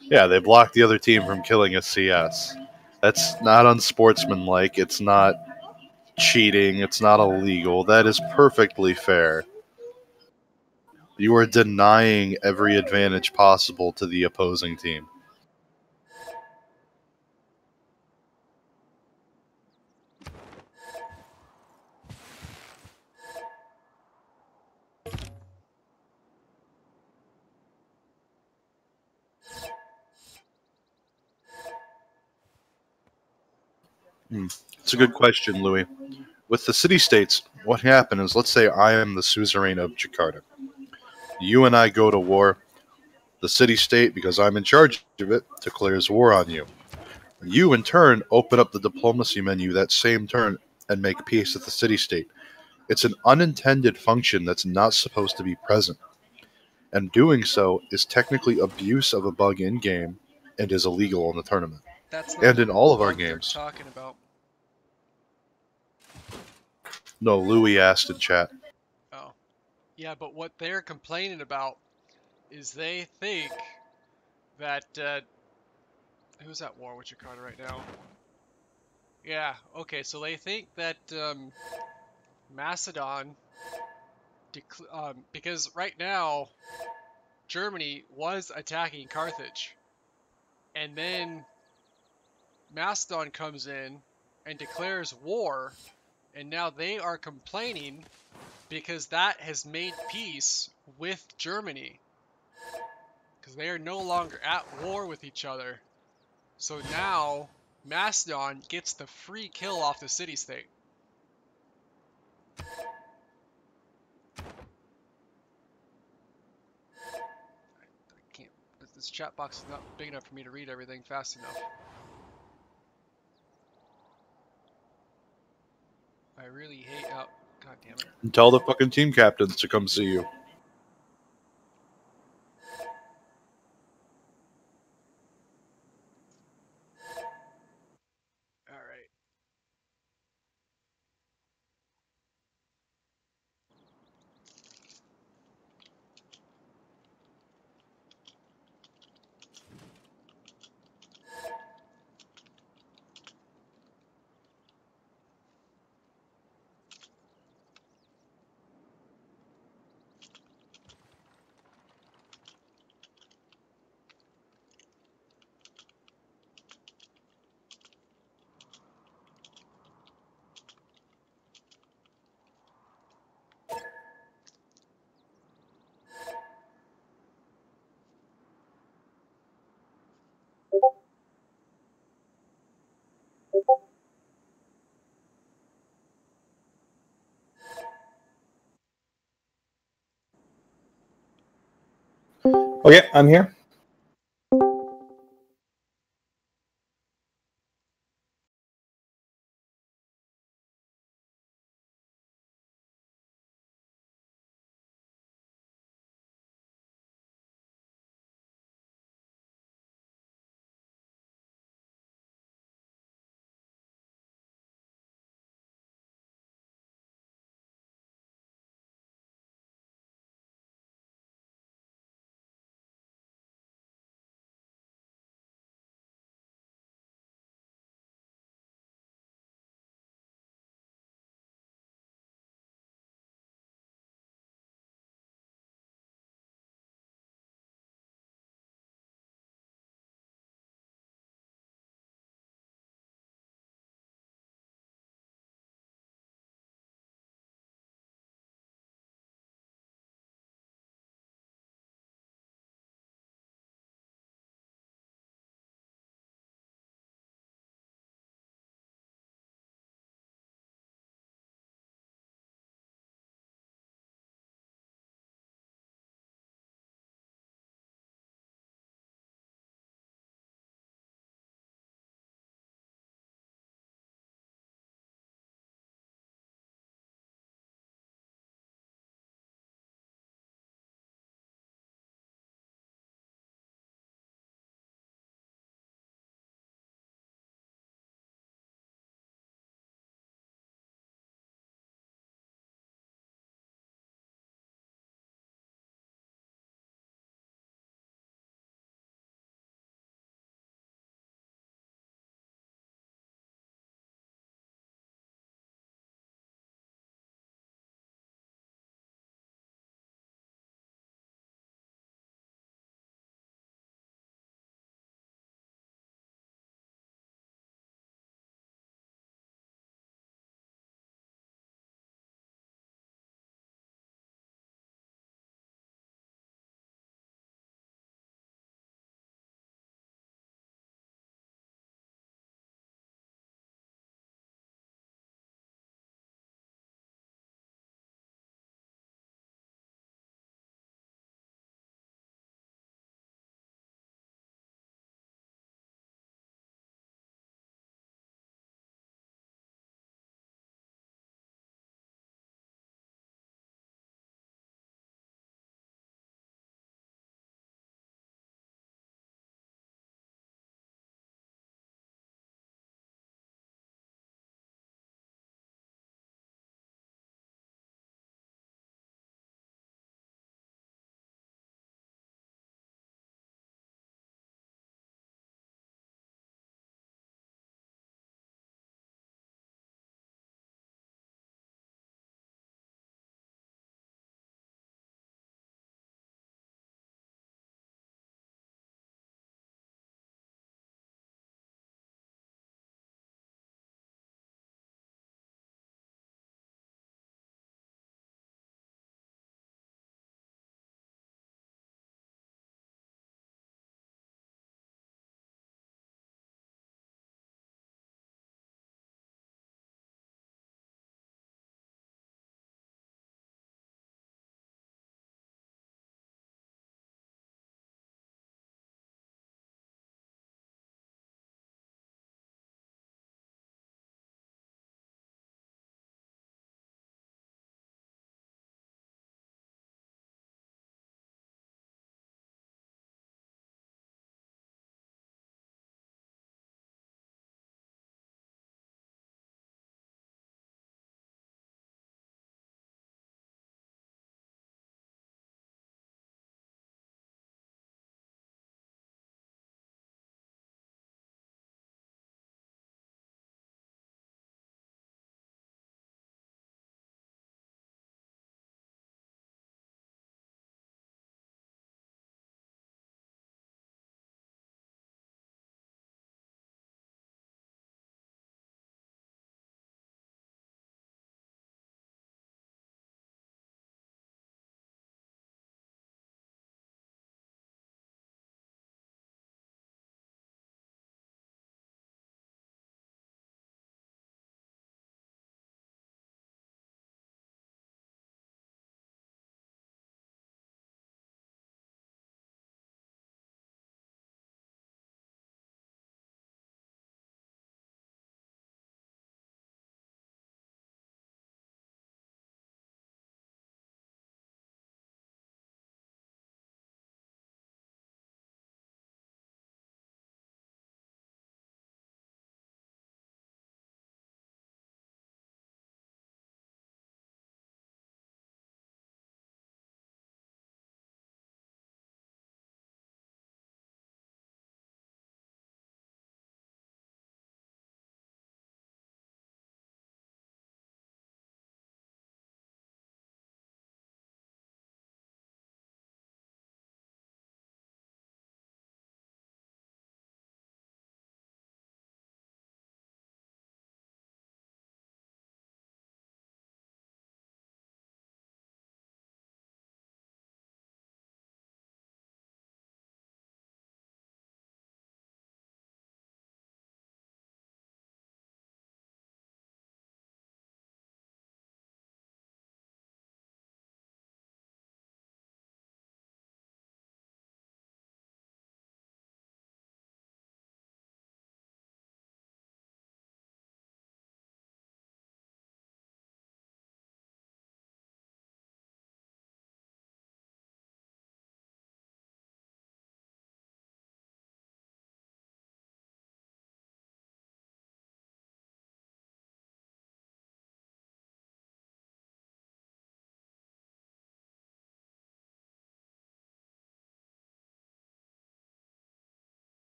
Yeah, they blocked the other team from killing a CS. That's not unsportsmanlike. It's not cheating. It's not illegal. That is perfectly fair. You are denying every advantage possible to the opposing team. It's a good question, Louis. With the city-states, what happened is, let's say I am the suzerain of Jakarta. You and I go to war. The city-state, because I'm in charge of it, declares war on you. You, in turn, open up the diplomacy menu that same turn and make peace with the city-state. It's an unintended function that's not supposed to be present. And doing so is technically abuse of a bug in-game and is illegal in the tournament. That's not And in all of our what they're games. talking about. No, Louis asked in chat. Oh. Yeah, but what they're complaining about is they think that, who's at war with Jakarta right now? Yeah, okay, so they think that, Macedon, because right now, Germany was attacking Carthage, and then Macedon comes in and declares war, and now they are complaining because that has made peace with Germany, because they are no longer at war with each other. So now Macedon gets the free kill off the city-state. I can't. This chat box is not big enough for me to read everything fast enough. I really hate. Oh, god damn it! And tell the fucking team captains to come see you. All right. Okay, I'm here.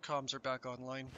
Comms are back online.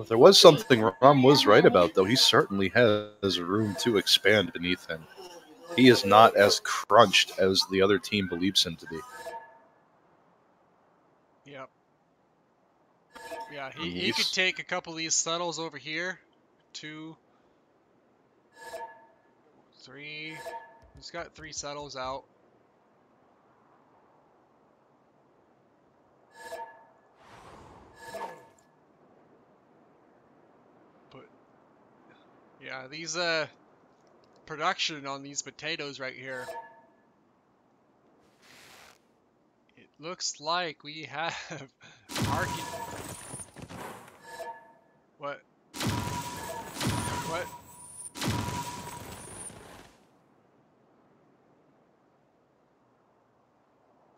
If there was something Rom was right about, though, he certainly has room to expand beneath him. He is not as crunched as the other team believes him to be. Yep. Yeah, he could take a couple of these settles over here. 2, 3. He's got 3 settles out. But yeah, these production on these potatoes right here. It looks like we have What? What?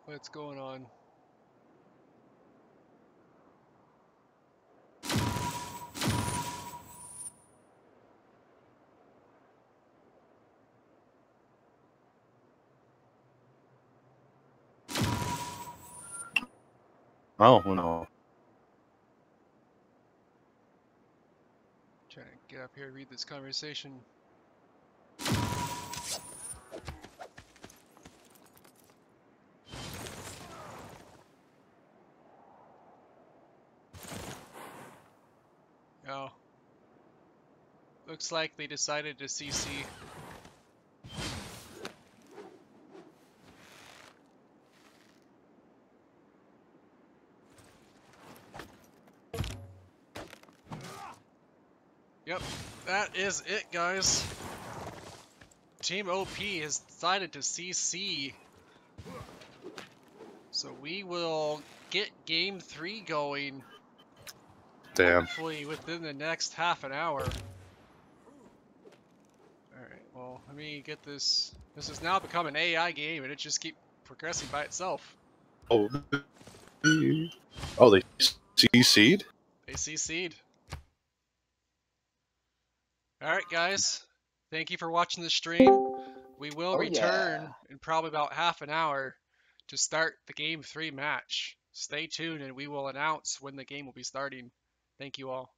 What's going on? Oh, no. Trying to get up here and read this conversation. Oh. Looks like they decided to CC. Yep, that is it, guys. Team OP has decided to CC. So we will get game 3 going. Damn. Hopefully within the next half an hour. Alright, well, let me get this. This has now become an AI game and it just keeps progressing by itself. Oh, they CC'd? They CC'd. Alright, guys. Thank you for watching the stream. We will return in probably about half an hour to start the game 3 match. Stay tuned and we will announce when the game will be starting. Thank you all.